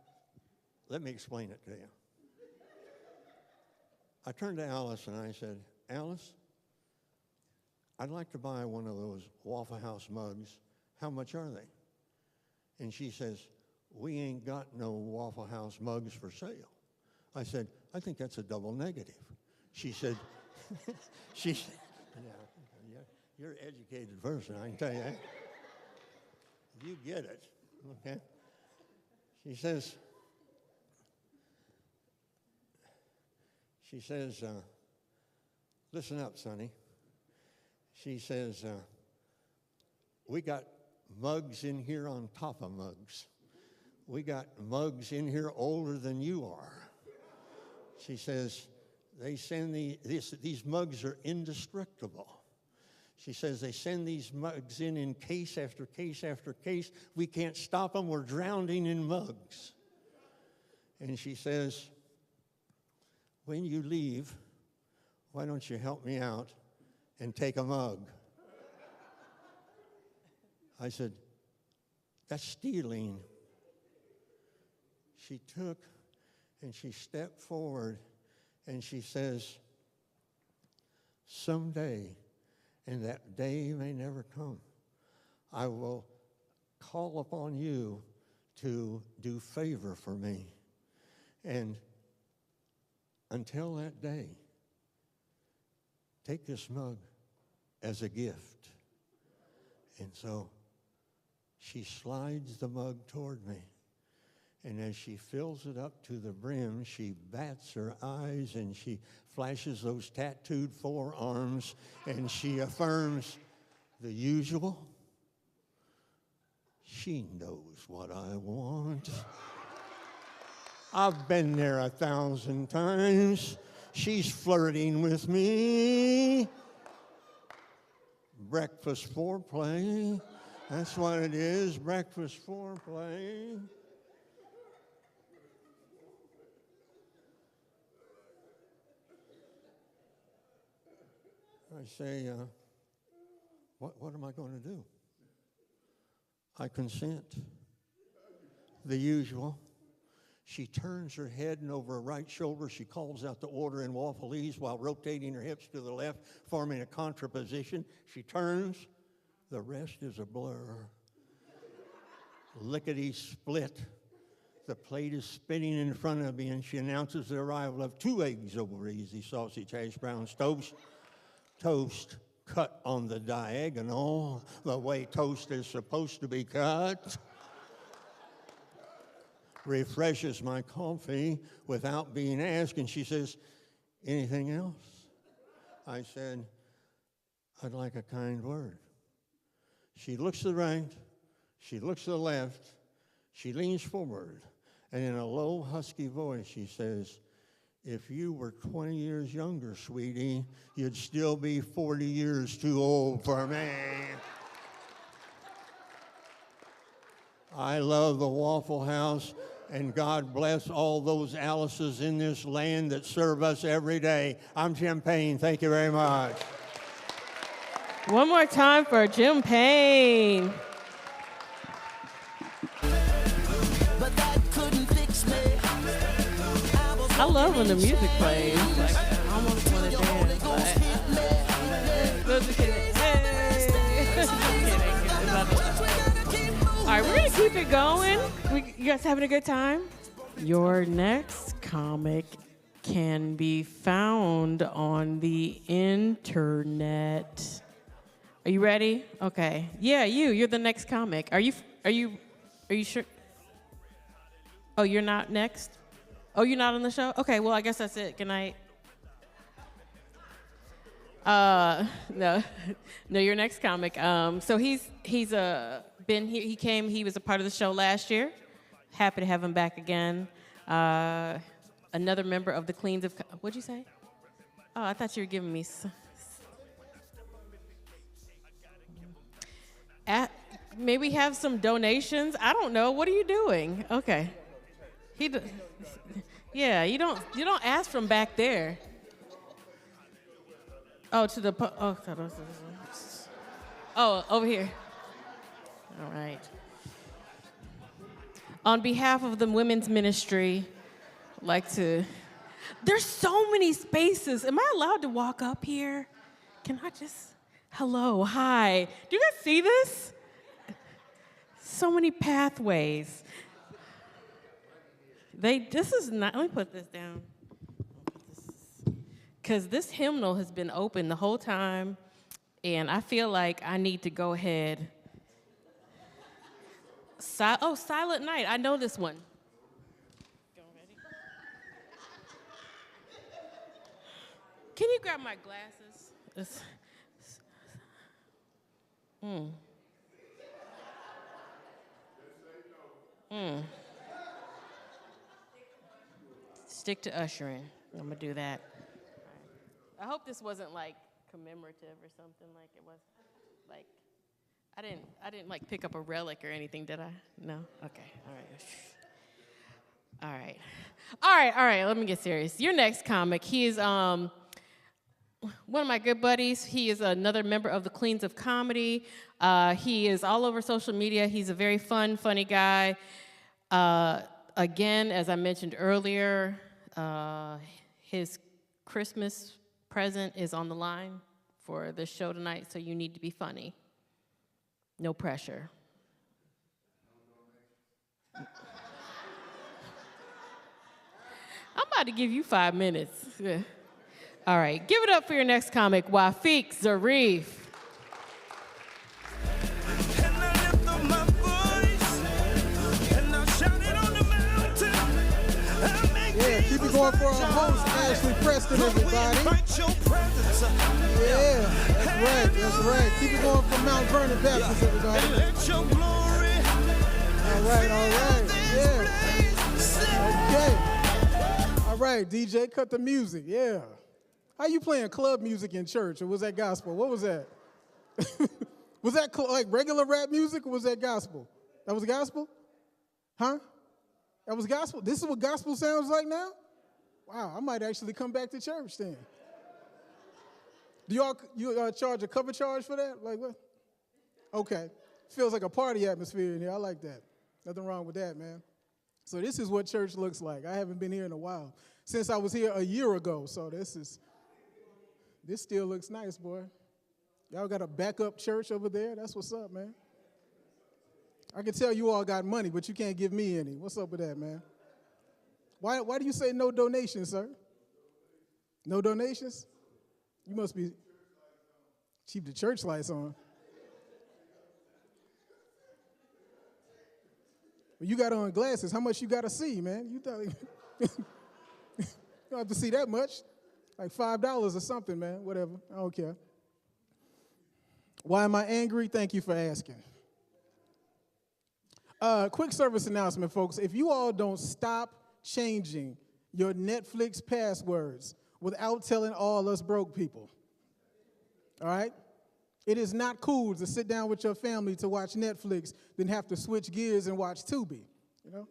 Let me explain it to you. I turned to Alice and I said, Alice, I'd like to buy one of those Waffle House mugs. How much are they? And she says, we ain't got no Waffle House mugs for sale. I said, I think that's a double negative. She said, yeah, you're an educated person, I can tell you that. You get it, okay? She says, listen up, Sonny. She says, we got mugs in here on top of mugs. We got mugs in here older than you are. She says, they send these mugs are indestructible. She says, they send these mugs in case after case after case. We can't stop them. We're drowning in mugs. And she says, when you leave, why don't you help me out and take a mug? I said, that's stealing. She took and she stepped forward and she says, someday, and that day may never come, I will call upon you to do favor for me. And until that day, take this mug as a gift. And so she slides the mug toward me. And as she fills it up to the brim, she bats her eyes and she flashes those tattooed forearms and she affirms the usual. She knows what I want. I've been there 1,000 times. She's flirting with me. Breakfast foreplay. That's what it is, breakfast foreplay. I say, what am I going to do? I consent. The usual. She turns her head and over her right shoulder, she calls out the order in Wafeeq while rotating her hips to the left, forming a contraposition. She turns. The rest is a blur. Lickety-split. The plate is spinning in front of me, and she announces the arrival of 2 eggs over easy, sausage, hash browns, toast cut on the diagonal, the way toast is supposed to be cut. Refreshes my coffee without being asked, and she says, anything else? I said, I'd like a kind word. She looks to the right, she looks to the left, she leans forward, and in a low, husky voice, she says, if you were 20 years younger, sweetie, you'd still be 40 years too old for me. I love the Waffle House, and God bless all those Alices in this land that serve us every day. I'm Jim Payne. Thank you very much. One more time for Jim Payne. But that couldn't fix me. I love when the music plays. Like, I almost want to dance. All right, we're going to keep it going. You guys having a good time? Your next comic can be found on the internet. Are you ready? Okay. Yeah, you're the next comic. Are you sure? Oh, you're not next? Oh, you're not on the show? Okay, well, I guess that's it. Good night. No, your next comic. So he's been here. He was a part of the show last year. Happy to have him back again. Another member of the Queens of, what'd you say? Oh, I thought you were giving me maybe have some donations. I don't know. What are you doing? Okay. Yeah, you don't ask from back there. Oh, to the over here. All right. On behalf of the women's ministry, I'd like to. There's so many spaces. Am I allowed to walk up here? Can I just? Hello, hi. Do you guys see this? So many pathways. This is not. Let me put this down. Because this hymnal has been open the whole time, and I feel like I need to go ahead. Silent Night. I know this one. Can you grab my glasses? Stick to ushering. I'm going to do that. I hope this wasn't like commemorative or something, like it was, like, I didn't like pick up a relic or anything, did I? No? Okay, all right, let me get serious. Your next comic, he is one of my good buddies. He is another member of the Queens of Comedy. He is all over social media. He's a very funny guy. Again, as I mentioned earlier, his Christmas present is on the line for this show tonight, so you need to be funny. No pressure. I'm about to give you 5 minutes. Yeah. All right, give it up for your next comic, Wafeeq Zarif. Yeah, keep it going for our host, Ashley Preston, everybody. Yeah, that's right. Keep it going for Mount Vernon Baptist, everybody. All right, yeah. Okay. All right, DJ, cut the music, yeah. How you playing club music in church, or was that gospel? What was that? Was that like regular rap music, or was that gospel? That was gospel? Huh? That was gospel? This is what gospel sounds like now? Wow, I might actually come back to church then. Do you charge a cover charge for that? Like what? Okay. Feels like a party atmosphere in here. I like that. Nothing wrong with that, man. So this is what church looks like. I haven't been here in a while. Since I was here a year ago, so this still looks nice, boy. Y'all got a backup church over there? That's what's up, man. I can tell you all got money, but you can't give me any. What's up with that, man? Why do you say no donations, sir? No donations? You must be keep the church lights on. Well, you got on glasses. How much you got to see, man? You don't have to see that much. Like $5 or something, man. Whatever. I don't care. Why am I angry? Thank you for asking. Quick service announcement, folks. If you all don't stop changing your Netflix passwords without telling all us broke people, all right? It is not cool to sit down with your family to watch Netflix, then have to switch gears and watch Tubi, you know?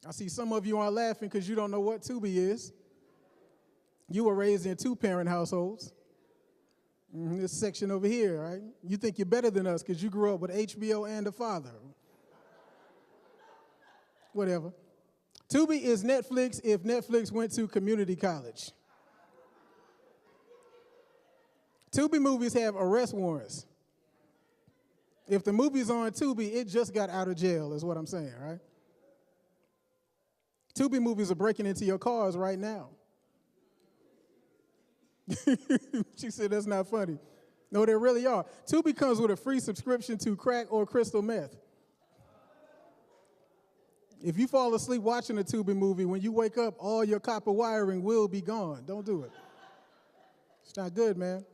I see some of you aren't laughing because you don't know what Tubi is. You were raised in 2-parent households. This section over here, right? You think you're better than us because you grew up with HBO and a father. Whatever. Tubi is Netflix if Netflix went to community college. Tubi movies have arrest warrants. If the movie's on Tubi, it just got out of jail, is what I'm saying, right? Tubi movies are breaking into your cars right now. She said that's not funny. No, they really are. Tubi comes with a free subscription to crack or crystal meth. If you fall asleep watching a Tubi movie, when you wake up, all your copper wiring will be gone. Don't do it. It's not good, man.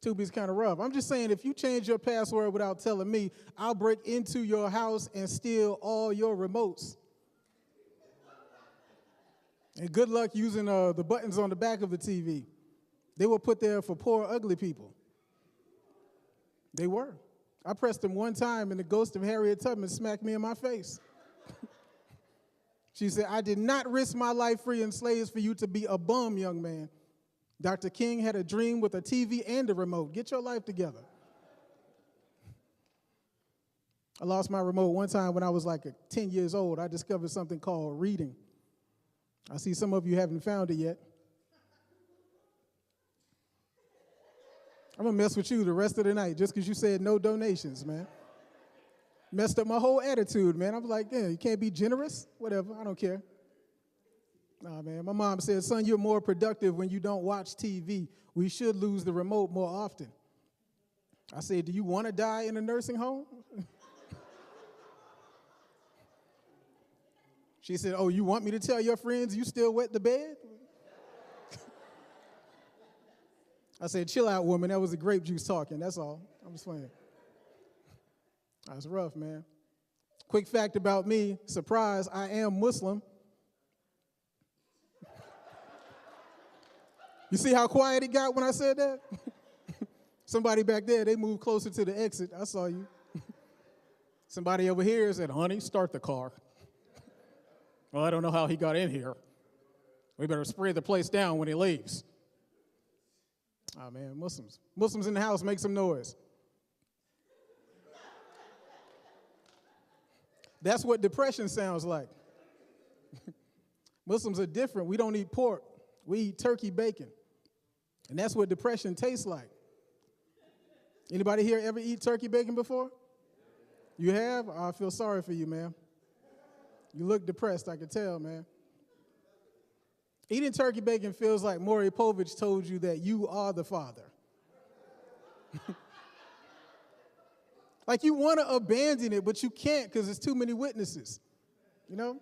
Tubi's kind of rough. I'm just saying, if you change your password without telling me, I'll break into your house and steal all your remotes. And good luck using the buttons on the back of the TV. They were put there for poor, ugly people. They were. I pressed them one time, and the ghost of Harriet Tubman smacked me in my face. She said, I did not risk my life freeing slaves for you to be a bum, young man. Dr. King had a dream with a TV and a remote. Get your life together. I lost my remote one time when I was like 10 years old. I discovered something called reading. I see some of you haven't found it yet. I'm going to mess with you the rest of the night just because you said no donations, man. Messed up my whole attitude, man. I was like, yeah, you can't be generous? Whatever, I don't care. Nah, man, my mom said, son, you're more productive when you don't watch TV. We should lose the remote more often. I said, do you want to die in a nursing home? She said, oh, you want me to tell your friends you still wet the bed? I said, chill out, woman. That was the grape juice talking. That's all. I'm just playing. That's rough, man. Quick fact about me, surprise, I am Muslim. You see how quiet it got when I said that? Somebody back there, they moved closer to the exit. I saw you. Somebody over here said, honey, start the car. Well, I don't know how he got in here. We better spray the place down when he leaves. Oh, man, Muslims. Muslims in the house, make some noise. That's what depression sounds like. Muslims are different. We don't eat pork. We eat turkey bacon. And that's what depression tastes like. Anybody here ever eat turkey bacon before? You have? I feel sorry for you, ma'am. You look depressed, I can tell, man. Eating turkey bacon feels like Maury Povich told you that you are the father. Like you want to abandon it, but you can't because there's too many witnesses. You know?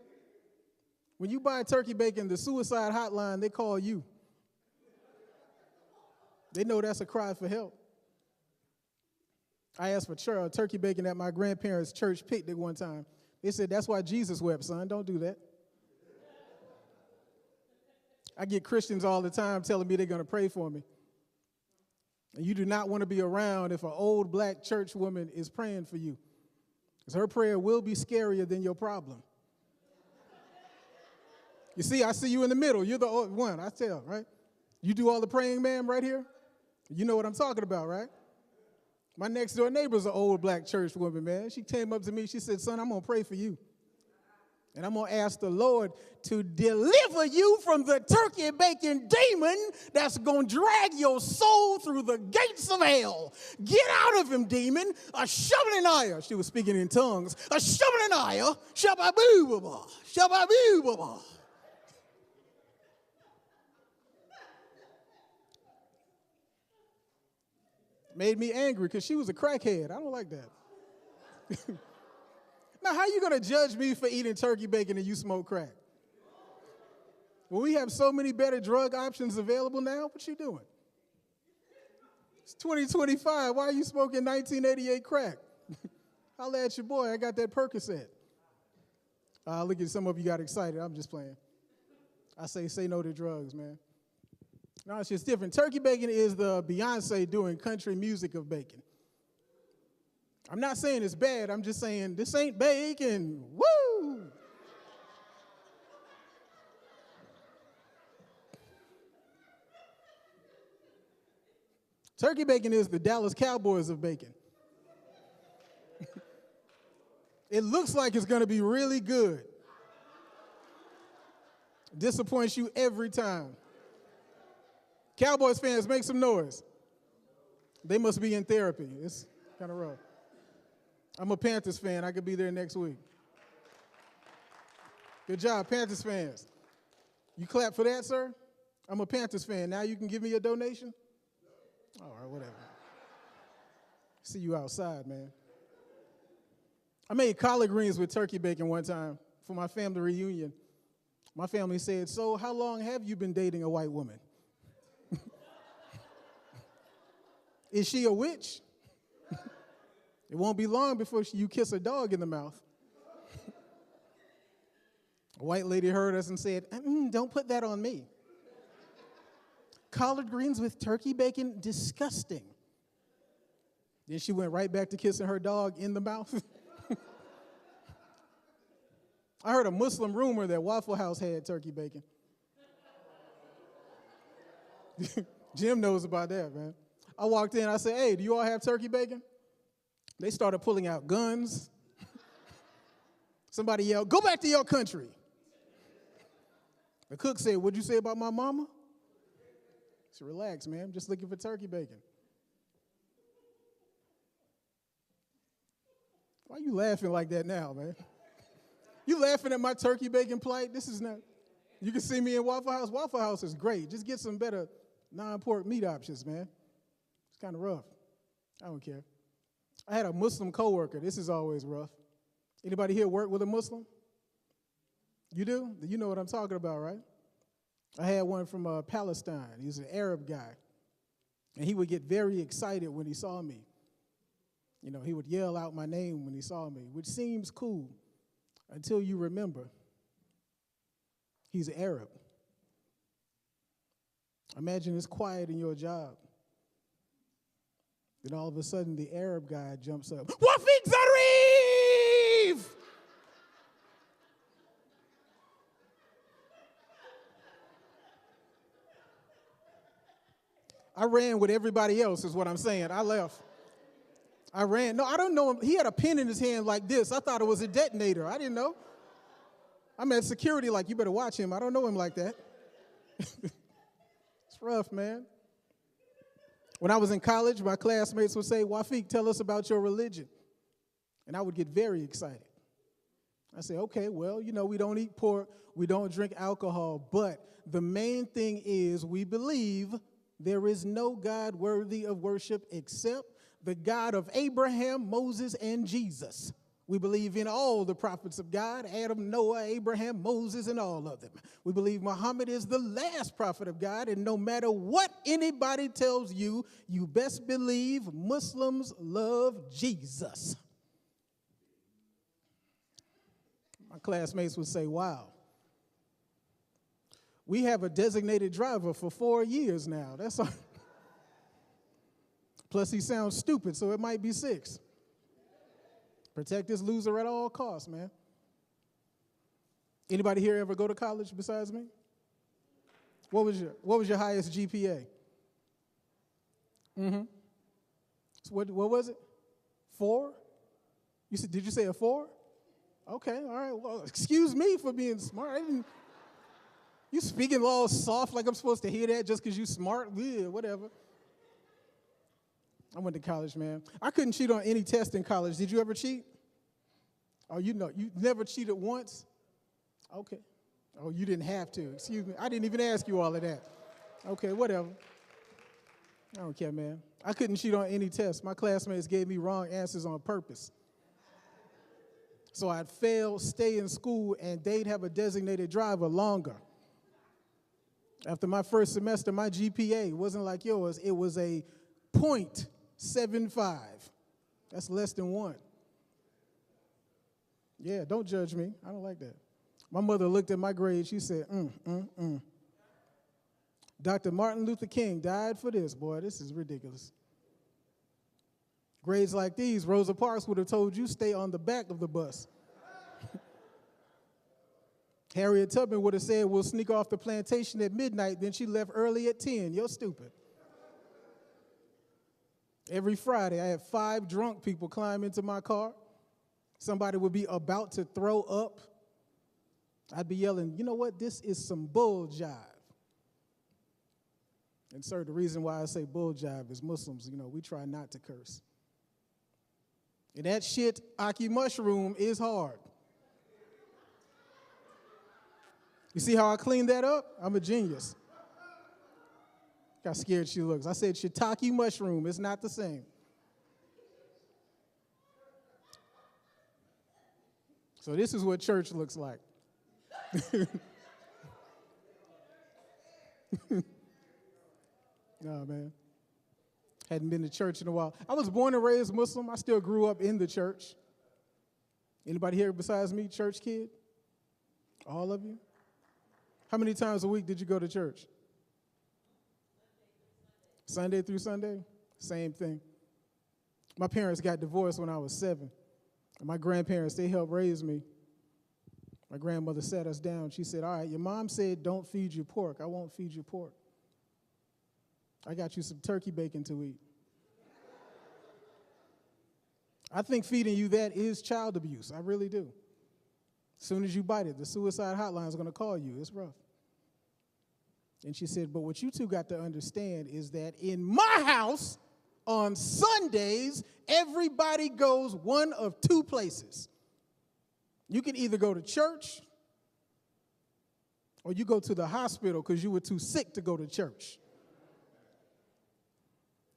When you buy turkey bacon, the suicide hotline, they call you. They know that's a cry for help. I asked for turkey bacon at my grandparents' church picnic one time. They said, that's why Jesus wept, son. Don't do that. I get Christians all the time telling me they're going to pray for me. And you do not want to be around if an old black church woman is praying for you. Because her prayer will be scarier than your problem. You see, I see you in the middle. You're the old one, I tell, right? You do all the praying, ma'am, right here? You know what I'm talking about, right? My next door neighbor's an old black church woman, man. She came up to me, she said, son, I'm going to pray for you. And I'm going to ask the Lord to deliver you from the turkey bacon demon that's going to drag your soul through the gates of hell. Get out of him, demon. A shabananiah. She was speaking in tongues. A shabananiah. Shababoo-baba. Shababoo-baba. Made me angry because she was a crackhead. I don't like that. Now, how are you going to judge me for eating turkey bacon and you smoke crack? Well, we have so many better drug options available now. What you doing? It's 2025. Why are you smoking 1988 crack? Holla at your boy. I got that Percocet. Look at some of you got excited. I'm just playing. I say no to drugs, man. No, it's just different. Turkey bacon is the Beyonce doing country music of bacon. I'm not saying it's bad. I'm just saying this ain't bacon. Woo! Turkey bacon is the Dallas Cowboys of bacon. It looks like it's going to be really good. Disappoints you every time. Cowboys fans, make some noise. They must be in therapy. It's kind of rough. I'm a Panthers fan. I could be there next week. Good job, Panthers fans. You clap for that, sir? I'm a Panthers fan. Now you can give me a donation? All right, whatever. See you outside, man. I made collard greens with turkey bacon one time for my family reunion. My family said, so how long have you been dating a white woman? Is she a witch? It won't be long before you kiss a dog in the mouth. A white lady heard us and said, don't put that on me. Collard greens with turkey bacon, disgusting. Then she went right back to kissing her dog in the mouth. I heard a Muslim rumor that Waffle House had turkey bacon. Jim knows about that, man. I walked in, I said, hey, do you all have turkey bacon? They started pulling out guns. Somebody yelled, go back to your country. The cook said, what'd you say about my mama? I said, relax, man, I'm just looking for turkey bacon. Why are you laughing like that now, man? You laughing at my turkey bacon plight? This is not, you can see me in Waffle House. Waffle House is great. Just get some better non-pork meat options, man. It's kind of rough. I don't care. I had a Muslim coworker. This is always rough. Anybody here work with a Muslim? You do? You know what I'm talking about, right? I had one from Palestine. He's an Arab guy. And he would get very excited when he saw me. You know, he would yell out my name when he saw me, which seems cool until you remember he's an Arab. Imagine it's quiet in your job. Then all of a sudden, the Arab guy jumps up. Wafeeq Zarif! I ran with everybody else, is what I'm saying. I left. I ran. No, I don't know him. He had a pen in his hand like this. I thought it was a detonator. I didn't know. I'm at security like, you better watch him. I don't know him like that. It's rough, man. When I was in college, my classmates would say, Wafeeq, tell us about your religion. And I would get very excited. I say, okay, well, you know, we don't eat pork, we don't drink alcohol, but the main thing is we believe there is no God worthy of worship except the God of Abraham, Moses, and Jesus. We believe in all the prophets of God, Adam, Noah, Abraham, Moses, and all of them. We believe Muhammad is the last prophet of God, and no matter what anybody tells you, you best believe Muslims love Jesus. My classmates would say, wow. We have a designated driver for 4 years now. That's all. Plus, he sounds stupid, so it might be 6. Protect this loser at all costs, man. Anybody here ever go to college besides me? What was your highest GPA? Mm-hmm. So what was it? 4? Did you say a 4? Okay, all right. Well, excuse me for being smart. You speaking all soft like I'm supposed to hear that just because you smart? Yeah, whatever. I went to college, man. I couldn't cheat on any test in college. Did you ever cheat? Oh, you never cheated once? Okay. Oh, you didn't have to. Excuse me. I didn't even ask you all of that. Okay, whatever. I don't care, man. I couldn't cheat on any test. My classmates gave me wrong answers on purpose. So I'd fail, stay in school, and they'd have a designated driver longer. After my first semester, my GPA wasn't like yours. It was a 0.75. That's less than 1. Yeah, don't judge me. I don't like that. My mother looked at my grade. She said, Dr. Martin Luther King died for this. Boy, this is ridiculous. Grades like these, Rosa Parks would have told you stay on the back of the bus. Harriet Tubman would have said, we'll sneak off the plantation at midnight, then she left early at 10. You're stupid. Every Friday, I had 5 drunk people climb into my car. Somebody would be about to throw up. I'd be yelling, you know what? This is some bull jive. And sir, the reason why I say bull jive is Muslims, we try not to curse. And that shit, Aki mushroom, is hard. You see how I cleaned that up? I'm a genius. How scared she looks. I said shiitake mushroom. It's not the same. So this is what church looks like. No, man. Hadn't been to church in a while. I was born and raised Muslim. I still grew up in the church. Anybody here besides me, church kid? All of you? How many times a week did you go to church? Sunday through Sunday? Same thing. My parents got divorced when I was 7. And my grandparents, they helped raise me. My grandmother sat us down. She said, all right, your mom said don't feed you pork. I won't feed you pork. I got you some turkey bacon to eat. I think feeding you that is child abuse. I really do. As soon as you bite it, the suicide hotline is going to call you. It's rough. And she said, but what you two got to understand is that in my house, on Sundays, everybody goes one of 2 places. You can either go to church or you go to the hospital because you were too sick to go to church.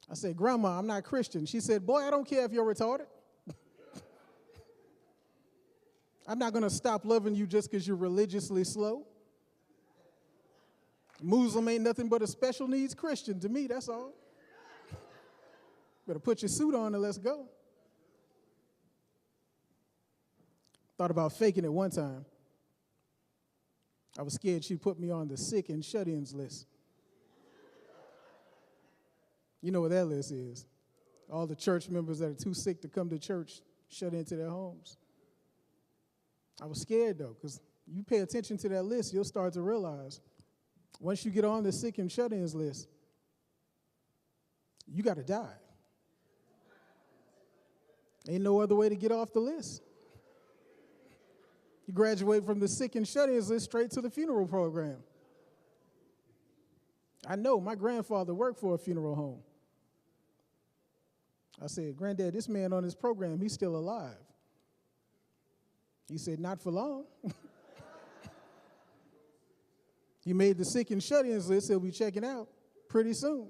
I said, Grandma, I'm not Christian. She said, boy, I don't care if you're retarded. I'm not going to stop loving you just because you're religiously slow. Muslim ain't nothing but a special needs Christian to me, that's all. Better put your suit on and let's go. Thought about faking it one time. I was scared she'd put me on the sick and shut-ins list. You know what that list is. All the church members that are too sick to come to church, shut into their homes. I was scared, though, because you pay attention to that list, you'll start to realize once you get on the sick and shut-ins list, you got to die. Ain't no other way to get off the list. You graduate from the sick and shut-ins list straight to the funeral program. I know my grandfather worked for a funeral home. I said, Granddad, this man on this program, he's still alive. He said, not for long. He made the sick and shut-ins list. He'll be checking out pretty soon.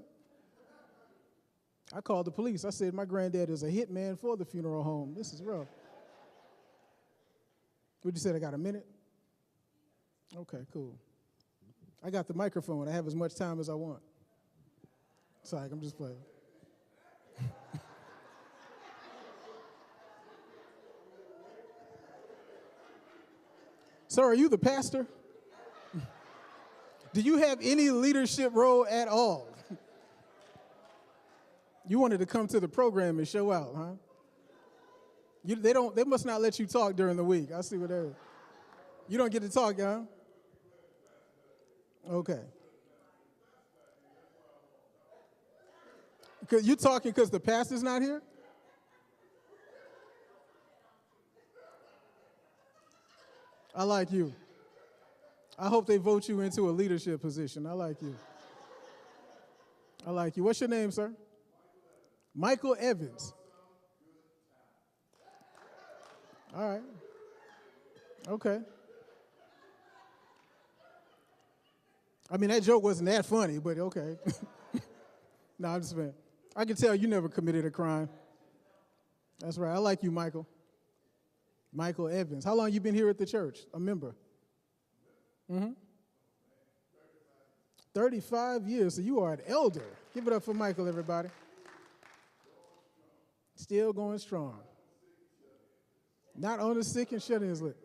I called the police. I said, my granddad is a hitman for the funeral home. This is rough. What'd you say? I got a minute? Okay, cool. I got the microphone. I have as much time as I want. Sorry, I'm just playing. Sir, are you the pastor? Do you have any leadership role at all? You wanted to come to the program and show out, huh? They must not let you talk during the week. I see what that is. You don't get to talk, huh? Okay. You talking because the pastor's not here? I like you. I hope they vote you into a leadership position. I like you. I like you. What's your name, sir? Michael Evans. All right. Okay. I mean, that joke wasn't that funny, but okay. No, I'm just saying. I can tell you never committed a crime. That's right. I like you, Michael. Michael Evans. How long you been here at the church? A member? 35 years, so you are an elder. Give it up for Michael, everybody. Still going strong. Not on the sick and shut-ins list.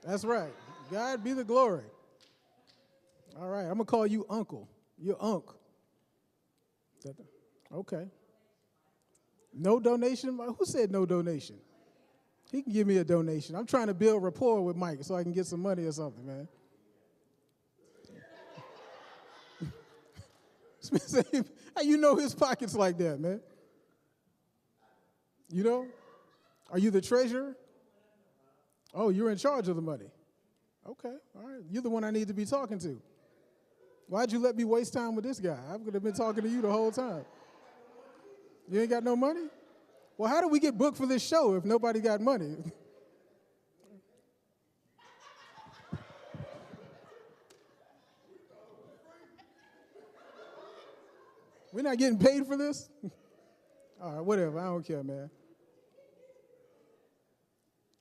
That's right. God be the glory. All right, I'm going to call you Uncle. You're Unc. Okay. No donation? Who said no donation? He can give me a donation. I'm trying to build rapport with Mike so I can get some money or something, man. How you know his pockets like that, man? You know? Are you the treasurer? Oh, you're in charge of the money. Okay, all right. You're the one I need to be talking to. Why'd you let me waste time with this guy? I could have been talking to you the whole time. You ain't got no money? Well, how do we get booked for this show if nobody got money? We're not getting paid for this? All right, whatever. I don't care, man.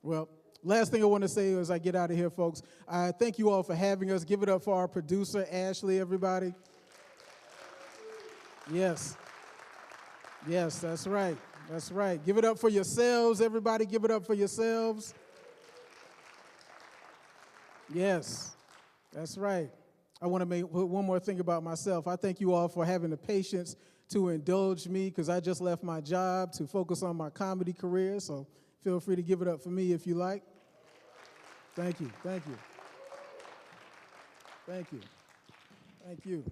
Well, last thing I want to say as I get out of here, folks, I thank you all for having us. Give it up for our producer, Ashley, everybody. Yes. Yes, that's right. That's right. Give it up for yourselves, everybody. Give it up for yourselves. Yes, that's right. I want to make one more thing about myself. I thank you all for having the patience to indulge me because I just left my job to focus on my comedy career, so feel free to give it up for me if you like. Thank you. Thank you. Thank you. Thank you.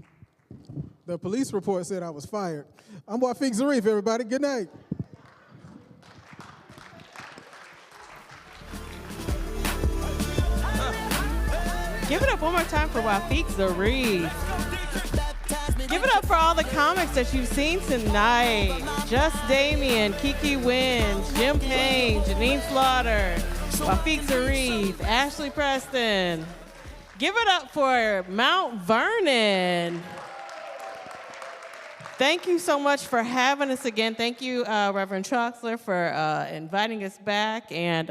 The police report said I was fired. I'm Wafeeq Zarif, everybody. Good night. Give it up one more time for Wafeeq Zarif. Give it up for all the comics that you've seen tonight. Jus Damion, Kiki Wynns, Jim Payne, Janine Slaughter, Wafeeq Zarif, Ashley Preston. Give it up for Mount Vernon. Thank you so much for having us again. Thank you, Reverend Troxler, for inviting us back and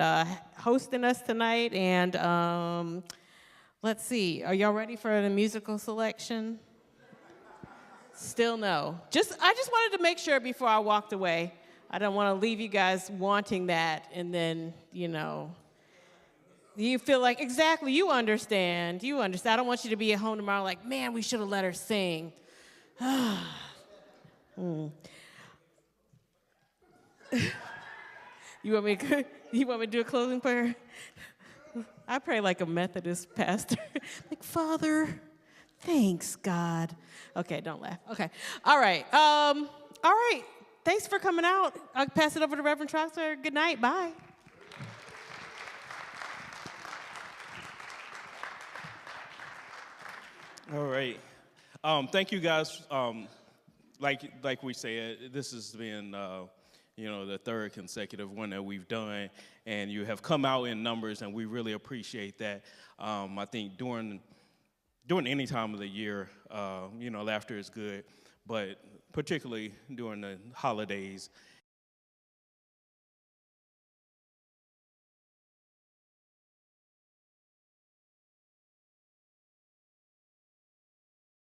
hosting us tonight. And let's see, are y'all ready for the musical selection? Still no. I just wanted to make sure before I walked away. I don't want to leave you guys wanting that and then, you feel like, exactly, you understand. I don't want you to be at home tomorrow like, man, we should have let her sing. You want me to do a closing prayer? I pray like a Methodist pastor. Like, Father, thanks, God. Okay, don't laugh. Okay. All right. All right. Thanks for coming out. I'll pass it over to Reverend Troxler. Good night. Bye. All right. Thank you guys. Like we said, this has been the third consecutive one that we've done, and you have come out in numbers, and we really appreciate that. I think during any time of the year, laughter is good, but particularly during the holidays,